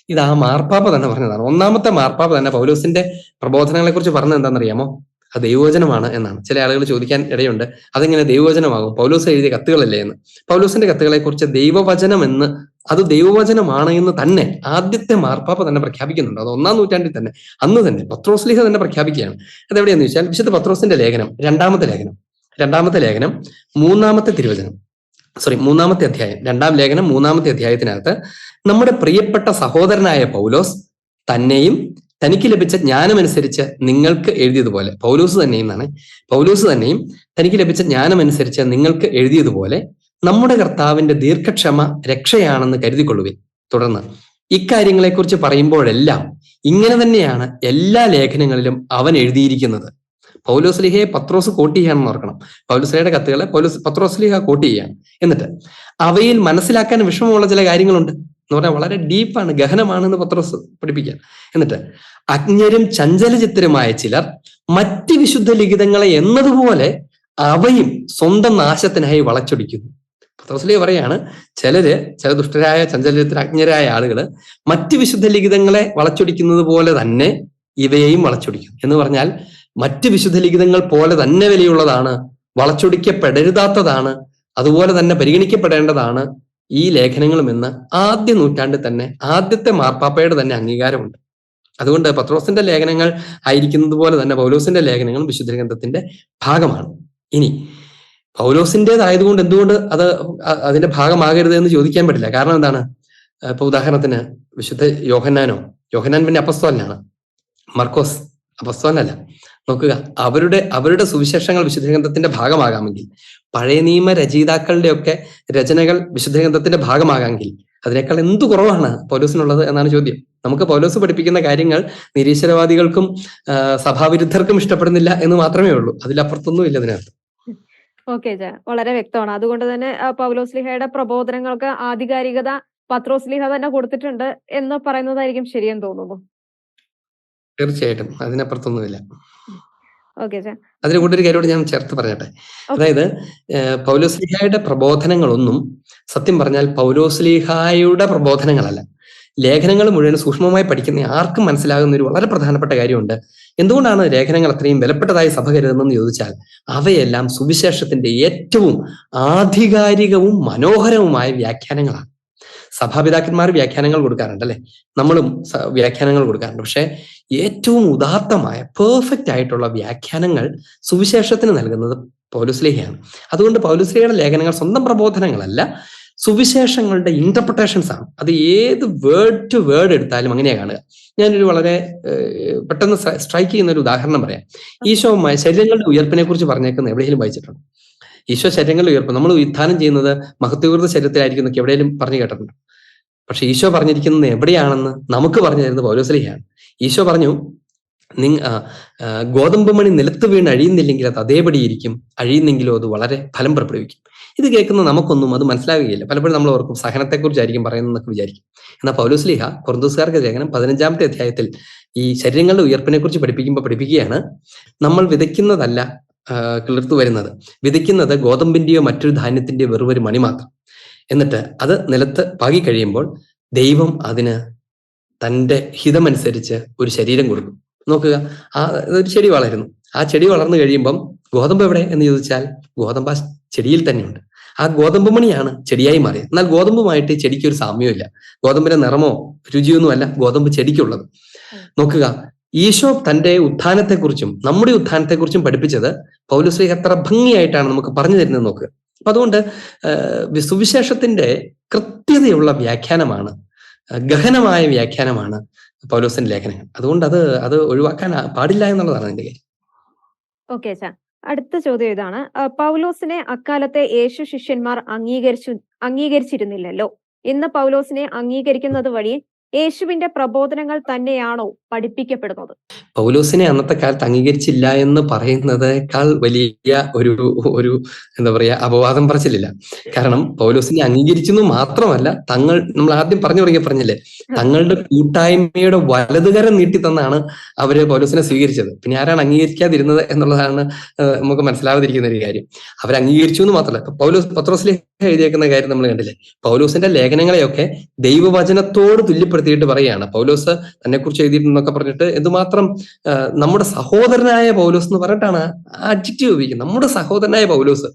ഇത് ആ മാർപ്പാപ്പ തന്നെ പറഞ്ഞതാണ്. ഒന്നാമത്തെ മാർപ്പാപ്പ തന്നെ പൗലോസിന്റെ പ്രബോധനങ്ങളെ കുറിച്ച് പറഞ്ഞത് എന്താണെന്നറിയാമോ? അത് ദൈവവചനമാണ് എന്നാണ്. ചില ആളുകൾ ചോദിക്കാൻ ഇടയുണ്ട്, അതെങ്ങനെ ദൈവവചനമാകും? പൗലോസ് എഴുതിയ കത്തുകളല്ലേ എന്ന്. പൗലോസിന്റെ കത്തുകളെ കുറിച്ച് ദൈവവചനം എന്ന്, അത് ദൈവവചനമാണ് എന്ന് തന്നെ ആദ്യത്തെ മാർപ്പാപ്പ തന്നെ പ്രഖ്യാപിക്കുന്നുണ്ട്. അത് 1-ാം നൂറ്റാണ്ടിൽ തന്നെ, അന്ന് തന്നെ പത്രോസ് ലീഹ തന്നെ പ്രഖ്യാപിക്കുകയാണ്. അതെവിടെയാന്ന് ചോദിച്ചാൽ, വിശുദ്ധ പത്രോസിന്റെ ലേഖനം, രണ്ടാമത്തെ ലേഖനം 3-ാമത്തെ തിരുവചനം, 3-ാമത്തെ അധ്യായം, 2-ാം ലേഖനം 3-ാമത്തെ അധ്യായത്തിനകത്ത്, നമ്മുടെ പ്രിയപ്പെട്ട സഹോദരനായ പൗലോസ് തന്നെയും തനിക്ക് ലഭിച്ച ജ്ഞാനമനുസരിച്ച് നിങ്ങൾക്ക് എഴുതിയതുപോലെ, പൗലോസ് തന്നെയും തനിക്ക് ലഭിച്ച ജ്ഞാനമനുസരിച്ച് നിങ്ങൾക്ക് എഴുതിയതുപോലെ നമ്മുടെ കർത്താവിന്റെ ദീർഘക്ഷമ രക്ഷയാണെന്ന് കരുതിക്കൊള്ളുവിൻ. തുടർന്ന് ഇക്കാര്യങ്ങളെക്കുറിച്ച് പറയുമ്പോഴെല്ലാം ഇങ്ങനെ തന്നെയാണ് എല്ലാ ലേഖനങ്ങളിലും അവൻ എഴുതിയിരിക്കുന്നത്. പൗലോസ് ലീഹയെ പത്രോസ് കോട്ട് ചെയ്യാണെന്ന് ഓർക്കണം. പൗലോസ് ലീഹയുടെ കത്തുകളെ പത്രോസ് ലീഹ കോട്ട് ചെയ്യാണ്. എന്നിട്ട് അവയിൽ മനസ്സിലാക്കാൻ വിഷമമുള്ള ചില കാര്യങ്ങളുണ്ട് എന്ന് പറഞ്ഞാൽ വളരെ ഡീപ്പാണ്, ഗഹനമാണെന്ന് പത്രോസ് പഠിപ്പിക്കാൻ. എന്നിട്ട് അജ്ഞരും ചഞ്ചലചിത്തരുമായ ചിലർ മറ്റ് വിശുദ്ധ ലിഖിതങ്ങളെ എന്നതുപോലെ അവയും സ്വന്തം നാശത്തിനായി വളച്ചൊടിക്കുന്നു. പത്രോസ് ലീഹ പറയാണ്, ചില ദുഷ്ടരായ ചഞ്ചലചിത്ര അജ്ഞരായ ആളുകള് മറ്റ് വിശുദ്ധ ലിഖിതങ്ങളെ വളച്ചൊടിക്കുന്നത് പോലെ തന്നെ ഇവയെയും വളച്ചൊടിക്കും. എന്ന് പറഞ്ഞാൽ മറ്റ് വിശുദ്ധ ലിഖിതങ്ങൾ പോലെ തന്നെ വിലയുള്ളതാണ്, വളച്ചൊടിക്കപ്പെടരുതാത്തതാണ്, അതുപോലെ തന്നെ പരിഗണിക്കപ്പെടേണ്ടതാണ് ഈ ലേഖനങ്ങളും എന്ന് ആദ്യ നൂറ്റാണ്ടിൽ തന്നെ ആദ്യത്തെ മാർപ്പാപ്പയുടെ തന്നെ അംഗീകാരമുണ്ട്. അതുകൊണ്ട് പത്രോസിന്റെ ലേഖനങ്ങൾ ആയിരിക്കുന്നത് പോലെ തന്നെ പൗലോസിന്റെ ലേഖനങ്ങളും വിശുദ്ധ ഗ്രന്ഥത്തിന്റെ ഭാഗമാണ്. ഇനി പൗലോസിന്റേതായതുകൊണ്ട് എന്തുകൊണ്ട് അതിന്റെ ഭാഗമാകരുത് എന്ന് ചോദിക്കാൻ പറ്റില്ല. കാരണം എന്താണ്? ഇപ്പൊ ഉദാഹരണത്തിന് വിശുദ്ധ യോഹന്നാൻ പിന്നെ അപ്പസ്തോലനാണ്, മർക്കോസ് അപ്പസ്തോലനല്ല. നോക്കുക, അവരുടെ സുവിശേഷങ്ങൾ വിശുദ്ധ ഗ്രന്ഥത്തിന്റെ ഭാഗമാകാമെങ്കിൽ, പഴയ നിയമ രചയിതാക്കളുടെ ഒക്കെ രചനകൾ വിശുദ്ധ ഗ്രന്ഥത്തിന്റെ ഭാഗമാകാമെങ്കിൽ അതിനേക്കാൾ എന്തു കുറവാണ് പൗലോസിനുള്ളത് എന്നാണ് ചോദ്യം. നമുക്ക് പൗലോസ് പഠിപ്പിക്കുന്ന കാര്യങ്ങൾ നിരീശ്വരവാദികൾക്കും സഭാവിരുദ്ധർക്കും ഇഷ്ടപ്പെടുന്നില്ല എന്ന് മാത്രമേ ഉള്ളൂ, അതിലപ്പുറത്തൊന്നും ഇല്ല ഇതിനകത്ത്. ഓക്കെ, വളരെ വ്യക്തമാണ്. അതുകൊണ്ട് തന്നെ പൗലോസ് ലീഹയുടെ പ്രബോധനങ്ങൾക്ക് ആധികാരികത പത്രോസ് ലീഹ തന്നെ കൊടുത്തിട്ടുണ്ട് എന്ന് പറയുന്നതായിരിക്കും ശരിയെന്ന് തോന്നുന്നു. തീർച്ചയായിട്ടും, അതിനപ്പുറത്തൊന്നുമില്ല. ഓക്കെ, അതിന് കൂടെ ഒരു കാര്യത്തോട് ഞാൻ ചേർത്ത് പറഞ്ഞട്ടെ. അതായത് പൗലോസ് ലീഹായുടെ പ്രബോധനങ്ങളൊന്നും സത്യം പറഞ്ഞാൽ പൗലോസ് ലീഹായുടെ പ്രബോധനങ്ങളല്ല. ലേഖനങ്ങൾ മുഴുവൻ സൂക്ഷ്മമായി പഠിക്കുന്ന ആർക്കും മനസ്സിലാകുന്ന ഒരു വളരെ പ്രധാനപ്പെട്ട കാര്യമുണ്ട്. എന്തുകൊണ്ടാണ് ലേഖനങ്ങൾ അത്രയും വിലപ്പെട്ടതായി സഭ കരുതുന്നതെന്ന് ചോദിച്ചാൽ, അവയെല്ലാം സുവിശേഷത്തിന്റെ ഏറ്റവും ആധികാരികവും മനോഹരവുമായ വ്യാഖ്യാനങ്ങളാണ്. സഭാപിതാക്കന്മാർ വ്യാഖ്യാനങ്ങൾ കൊടുക്കാറുണ്ട്, അല്ലെ? നമ്മളും വ്യാഖ്യാനങ്ങൾ കൊടുക്കാറുണ്ട്. പക്ഷെ ഏറ്റവും ഉദാത്തമായ പെർഫെക്റ്റ് ആയിട്ടുള്ള വ്യാഖ്യാനങ്ങൾ സുവിശേഷത്തിന് നൽകുന്നത് പൗലോസ്ലീഹയാണ്. അതുകൊണ്ട് പൗലോസ്ലീഹയുടെ ലേഖനങ്ങൾ സ്വന്തം പ്രബോധനങ്ങളല്ല, സുവിശേഷങ്ങളുടെ ഇന്റർപ്രിട്ടേഷൻസ് ആണ്. അത് ഏത് വേർഡ് ടു വേർഡ് എടുത്താലും അങ്ങനെയാ കാണുക. ഞാനൊരു വളരെ പെട്ടെന്ന് സ്ട്രൈക്ക് ചെയ്യുന്ന ഒരു ഉദാഹരണം പറയാം. ഈശോ ശരീരങ്ങളുടെ ഉയർപ്പിനെ കുറിച്ച് പറഞ്ഞേക്കുന്ന എവിടെയെങ്കിലും വായിച്ചിട്ടുണ്ട്? ഈശോ ശരീരങ്ങളുടെ ഉയർപ്പ്, നമ്മൾ ഉത്ഥാനം ചെയ്യുന്നത് മഹത്വകൃത ശരീരത്തിലായിരിക്കും എന്നൊക്കെ എവിടെയെങ്കിലും പറഞ്ഞു കേട്ടിട്ടുണ്ട്? പക്ഷെ ഈശോ പറഞ്ഞിരിക്കുന്നത് എവിടെയാണെന്ന് നമുക്ക് പറഞ്ഞു തരുന്നത് പൗലോസ്ലീഹയാണ്. ഈശോ പറഞ്ഞു, ഗോതമ്പ് മണി നിലത്ത് വീണ് അഴിയുന്നില്ലെങ്കിൽ അത് അതേപടി ഇരിക്കും, അഴിയുന്നെങ്കിലോ അത് വളരെ ഫലം പുറപ്പെടുവിക്കും. ഇത് കേൾക്കുന്ന നമുക്കൊന്നും അത് മനസ്സിലാകുകയില്ല. പലപ്പോഴും നമ്മൾ ഓർക്കും സഹനത്തെക്കുറിച്ചായിരിക്കും പറയുന്നതെന്നൊക്കെ വിചാരിക്കും. എന്നാൽ പൗലോസ്ലീഹ കൊരിന്ത്യർക്കാർക്ക് ലേഖനം 15-ാമത്തെ അധ്യായത്തിൽ ഈ ശരീരങ്ങളുടെ ഉയർപ്പിനെ കുറിച്ച് പഠിപ്പിക്കുകയാണ്, നമ്മൾ വിതയ്ക്കുന്നതല്ല കിളിർത്തു വരുന്നത്, വിതയ്ക്കുന്നത് ഗോതമ്പിന്റെയോ മറ്റൊരു ധാന്യത്തിന്റെയോ വെറുമൊരു മണി മാത്രം. എന്നിട്ട് അത് നിലത്ത് പാകി കഴിയുമ്പോൾ ദൈവം അതിന് തന്റെ ഹിതമനുസരിച്ച് ഒരു ശരീരം കൊടുക്കും. നോക്കുക, ഒരു ചെടി വളരുന്നു. ആ ചെടി വളർന്നു കഴിയുമ്പം ഗോതമ്പ് എവിടെ എന്ന് ചോദിച്ചാൽ ഗോതമ്പ് ആ ചെടിയിൽ തന്നെയുണ്ട്. ആ ഗോതമ്പ് മണിയാണ് ചെടിയായി മാറിയത്. എന്നാൽ ഗോതമ്പുമായിട്ട് ചെടിക്ക് ഒരു സാമ്യമില്ല. ഗോതമ്പിന്റെ നിറമോ രുചിയൊന്നുമല്ല ഗോതമ്പ് ചെടിക്കുള്ളത്. നോക്കുക, ഈശോ തന്റെ ഉത്ഥാനത്തെക്കുറിച്ചും നമ്മുടെ ഉത്ഥാനത്തെക്കുറിച്ചും പഠിപ്പിച്ചത് പൗലോസ്ലീഹ എത്ര ഭംഗിയായിട്ടാണ് നമുക്ക് പറഞ്ഞു തരുന്നത് നോക്കുക. അപ്പൊ അതുകൊണ്ട് സുവിശേഷത്തിന്റെ കൃത്യതയുള്ള വ്യാഖ്യാനമാണ്, ഗഹനമായ വ്യാഖ്യാനമാണ് പൗലോസിന്റെ ലേഖനങ്ങൾ. അതുകൊണ്ട് അത് ഒഴിവാക്കാൻ പാടില്ല എന്നുള്ളതാണ് അതിന്റെ കാര്യം. ഓക്കെ അച്ഛാ, അടുത്ത ചോദ്യം ഇതാണ്. പൗലോസിനെ അക്കാലത്തെ യേശു ശിഷ്യന്മാർ അംഗീകരിച്ചിരുന്നില്ലല്ലോ. ഇന്ന് പൗലോസിനെ അംഗീകരിക്കുന്നത് വഴി യേശുവിന്റെ പ്രബോധനങ്ങൾ തന്നെയാണോ പഠിപ്പിക്കപ്പെടുന്നത്? പൗലോസിനെ അന്നത്തെ കാലത്ത് അംഗീകരിച്ചില്ല എന്ന് പറയുന്നതിനേക്കാൾ വലിയ ഒരു എന്താ പറയാ അപവാദം പറച്ചിലില്ല. കാരണം പൗലോസിനെ അംഗീകരിച്ചെന്ന് മാത്രമല്ല, നമ്മൾ ആദ്യം പറഞ്ഞില്ലേ, തങ്ങളുടെ കൂട്ടായ്മയുടെ വലതുകരം നീട്ടി തന്നാണ് അവര് പൗലോസിനെ സ്വീകരിച്ചത്. പിന്നെ ആരാണ് അംഗീകരിക്കാതിരുന്നത് എന്നുള്ളതാണ് നമുക്ക് മനസ്സിലാവാതിരിക്കുന്ന ഒരു കാര്യം. അവർ അംഗീകരിച്ചു എന്ന് മാത്രമല്ല, പത്രോസിലേക്ക് എഴുതിയേക്കുന്ന കാര്യം നമ്മൾ കണ്ടില്ലേ, പൗലോസിന്റെ ലേഖനങ്ങളെയൊക്കെ ദൈവവചനത്തോട് തുല്യപ്പെടുത്തിയിട്ട് പറയുകയാണ്. പൗലോസ് തന്നെ കുറിച്ച് എഴുതിയിട്ടുണ്ടെന്നൊക്കെ പറഞ്ഞിട്ട് എന്തുമാത്രം നമ്മുടെ സഹോദരനായ പൗലോസ് എന്ന് പറഞ്ഞിട്ടാണ് ആ അഡ്ജക്റ്റീവ് ഉപയോഗിക്കുന്നത്. നമ്മുടെ സഹോദരനായ പൗലോസ്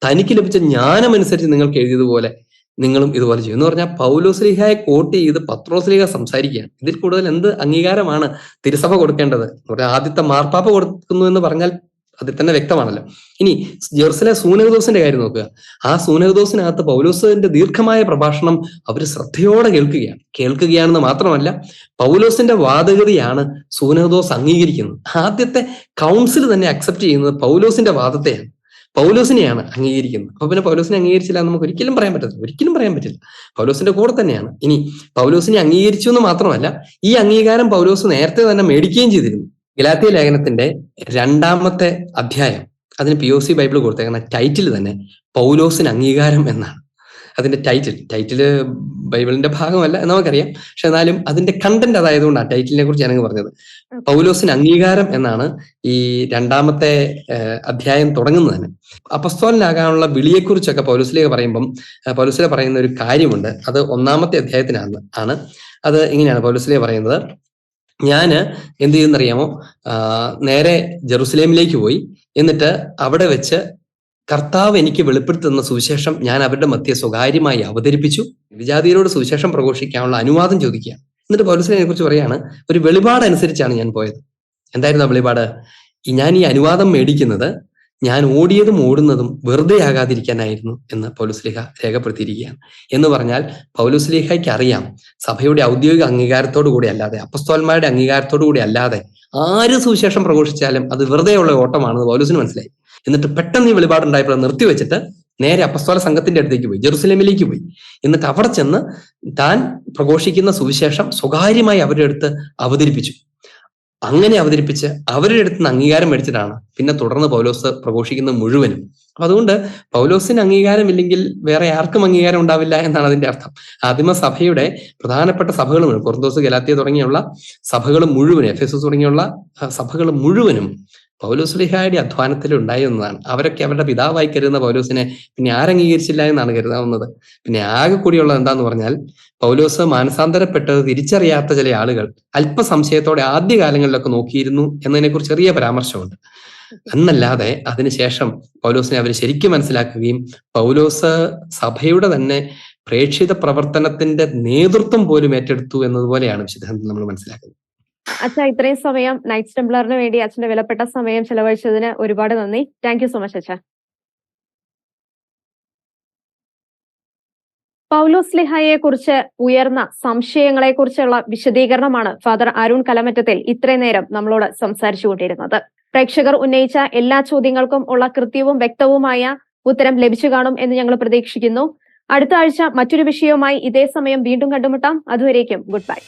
തനിക്ക് ലഭിച്ച ജ്ഞാനം അനുസരിച്ച് നിങ്ങൾക്ക് എഴുതിയതുപോലെ നിങ്ങളും ഇതുപോലെ ചെയ്യും എന്ന് പറഞ്ഞാൽ പൗലോസ്ലീഹയെ കോട്ട് ചെയ്ത് പത്രോസ്ലീഹ സംസാരിക്കുകയാണ്. ഇതിൽ കൂടുതൽ എന്ത് അംഗീകാരമാണ് തിരുസഭ കൊടുക്കേണ്ടത്? ആദ്യത്തെ മാർപ്പാപ്പ കൊടുക്കുന്നു എന്ന് പറഞ്ഞാൽ അതിൽ തന്നെ വ്യക്തമാണല്ലോ. ഇനി ജെറുസലേം സൂനഹദോസിന്റെ കാര്യം നോക്കുക. ആ സൂനഹദോസിനകത്ത് പൗലോസിന്റെ ദീർഘമായ പ്രഭാഷണം അവർ ശ്രദ്ധയോടെ കേൾക്കുകയാണെന്ന് മാത്രമല്ല, പൗലോസിന്റെ വാദഗതിയാണ് സൂനഹദോസ് അംഗീകരിക്കുന്നത്. ആദ്യത്തെ കൗൺസിൽ തന്നെ അക്സെപ്റ്റ് ചെയ്യുന്നത് പൗലോസിന്റെ വാദത്തെയാണ്, പൗലോസിനെയാണ് അംഗീകരിക്കുന്നത്. അപ്പൊ പിന്നെ പൗലോസിനെ അംഗീകരിച്ചില്ല എന്ന് നമുക്ക് ഒരിക്കലും പറയാൻ പറ്റില്ല. പൗലോസിന്റെ കൂടെ തന്നെയാണ്. ഇനി പൗലോസിനെ അംഗീകരിച്ചു എന്ന് മാത്രമല്ല, ഈ അംഗീകാരം പൗലോസ് നേരത്തെ തന്നെ മേടിക്കുകയും ചെയ്തിരുന്നു. ഗലാത്യ ലേഖനത്തിന്റെ 2-ാമത്തെ അധ്യായം, അതിന് POC ബൈബിൾ കൊടുത്തേക്കുന്ന ടൈറ്റിൽ തന്നെ പൗലോസിന് അംഗീകാരം എന്നാണ്. അതിന്റെ ടൈറ്റില് ബൈബിളിന്റെ ഭാഗമല്ല എന്ന് നമുക്കറിയാം. പക്ഷെ എന്നാലും അതിന്റെ കണ്ടന്റ് അതായതുകൊണ്ടാണ് ടൈറ്റിലിനെ കുറിച്ച് ഞാനങ്ങ് പറഞ്ഞത്. പൗലോസിന് അംഗീകാരം എന്നാണ് ഈ 2-ാമത്തെ അധ്യായം തുടങ്ങുന്നത് തന്നെ. അപ്പസ്തോലനാകാനുള്ള വിളിയെക്കുറിച്ചൊക്കെ പൗലോസ്ലീഹ പറയുന്ന ഒരു കാര്യമുണ്ട്. അത് 1-ാമത്തെ അധ്യായത്തിനാണ്. അത് ഇങ്ങനെയാണ് പൗലോസ്ലീഹ പറയുന്നത്: ഞാന് എന്ത് ചെയ്യുന്നറിയാമോ, നേരെ ജെറുസലേമിലേക്ക് പോയി, എന്നിട്ട് അവിടെ വെച്ച് കർത്താവ് എനിക്ക് വെളിപ്പെടുത്തുന്ന സുവിശേഷം ഞാൻ അവരുടെ മധ്യേ സ്വകാര്യമായി അവതരിപ്പിച്ചു. വിജാതിയരോട് സുവിശേഷം പ്രഘോഷിക്കാനുള്ള അനുവാദം ചോദിക്കുക. എന്നിട്ട് പൗലോസിനെ കുറിച്ച് പറയാണ്, ഒരു വെളിപാട് അനുസരിച്ചാണ് ഞാൻ പോയത്. എന്തായിരുന്നു ആ വെളിപാട്? ഞാൻ ഈ അനുവാദം മേടിക്കുന്നത് ഞാൻ ഓടുന്നതും വെറുതെ ആകാതിരിക്കാനായിരുന്നു എന്ന് പൗലോസ്ലീഹ രേഖപ്പെടുത്തിയിരിക്കുകയാണ്. എന്ന് പറഞ്ഞാൽ പൗലോസ്ലീഹയ്ക്ക് അറിയാം, സഭയുടെ ഔദ്യോഗിക അംഗീകാരത്തോടു കൂടി അല്ലാതെ, അപ്പസ്തോലന്മാരുടെ അംഗീകാരത്തോടു കൂടി അല്ലാതെ ആര് സുവിശേഷം പ്രഘോഷിച്ചാലും അത് വെറുതെയുള്ള ഓട്ടമാണെന്ന് പൗലോസിന് മനസ്സിലായി. എന്നിട്ട് പെട്ടെന്ന് ഈ വെളിപാടുണ്ടായപ്പോൾ നിർത്തിവെച്ചിട്ട് നേരെ അപ്പസ്തോല സംഘത്തിന്റെ അടുത്തേക്ക് പോയി, ജെറുസലേമിലേക്ക് പോയി. എന്നിട്ട് അവിടെ ചെന്ന് താൻ പ്രഘോഷിക്കുന്ന സുവിശേഷം സ്വകാര്യമായി അവരുടെ അടുത്ത് അവതരിപ്പിച്ചു. അങ്ങനെ അവതരിപ്പിച്ച് അവരുടെ അടുത്ത് നിന്ന് അംഗീകാരം മേടിച്ചിട്ടാണ് പിന്നെ തുടർന്ന് പൗലോസ് പ്രഘോഷിക്കുന്ന മുഴുവനും. അപ്പൊ അതുകൊണ്ട് പൗലോസിന് അംഗീകാരം ഇല്ലെങ്കിൽ വേറെ ആർക്കും അംഗീകാരം ഉണ്ടാവില്ല എന്നാണ് അതിന്റെ അർത്ഥം. ആദിമ സഭയുടെ പ്രധാനപ്പെട്ട സഭകൾ മുഴുവൻ, കൊറിന്തോസ്, ഗലാത്യ തുടങ്ങിയുള്ള സഭകൾ മുഴുവനും, എഫെസോസ് തുടങ്ങിയുള്ള സഭകൾ മുഴുവനും പൗലോസ്ലീഹായുടെ അധ്വാനത്തിൽ ഉണ്ടായിരുന്നതാണ്. അവരൊക്കെ അവരുടെ പിതാവായി കരുതുന്ന പൗലോസിനെ പിന്നെ ആരംഗീകരിച്ചില്ല എന്നാണ് കരുതാവുന്നത്. പിന്നെ ആകെ കൂടിയുള്ളത് എന്താന്ന് പറഞ്ഞാൽ, പൗലോസ് മാനസാന്തരപ്പെട്ടത് തിരിച്ചറിയാത്ത ചില ആളുകൾ അല്പസംശയത്തോടെ ആദ്യകാലങ്ങളിലൊക്കെ നോക്കിയിരുന്നു എന്നതിനെ കുറിച്ച് ചെറിയ പരാമർശമുണ്ട്. എന്നല്ലാതെ അതിനുശേഷം പൗലോസിനെ അവർ ശരിക്കും മനസ്സിലാക്കുകയും പൗലോസ് സഭയുടെ തന്നെ പ്രേക്ഷിത പ്രവർത്തനത്തിന്റെ നേതൃത്വം പോലും ഏറ്റെടുത്തു എന്നതുപോലെയാണ് വിശുദ്ധത്തിൽ നമ്മൾ മനസ്സിലാക്കുന്നത്. അച്ഛാ, ഇത്രയും സമയം നൈറ്റ്സ് ടെംപ്ലറിന് വേണ്ടി അച്ഛന്റെ വിലപ്പെട്ട സമയം ചെലവഴിച്ചതിന് ഒരുപാട് നന്ദി. താങ്ക് യു സോ മച്ച് അച്ഛാ. പൗലോസ്ലിഹായെ കുറിച്ച് ഉയർന്ന സംശയങ്ങളെ കുറിച്ചുള്ള വിശദീകരണമാണ് ഫാദർ അരുൺ കലമറ്റത്തിൽ ഇത്രയും നേരം നമ്മളോട് സംസാരിച്ചുകൊണ്ടിരുന്നത്. പ്രേക്ഷകർ ഉന്നയിച്ച എല്ലാ ചോദ്യങ്ങൾക്കും ഉള്ള കൃത്യവും വ്യക്തവുമായ ഉത്തരം ലഭിച്ചു കാണും എന്ന് ഞങ്ങൾ പ്രതീക്ഷിക്കുന്നു. അടുത്ത ആഴ്ച മറ്റൊരു വിഷയവുമായി ഇതേ സമയം വീണ്ടും കണ്ടുമുട്ടാം. അതുവരേക്കും ഗുഡ് ബൈ.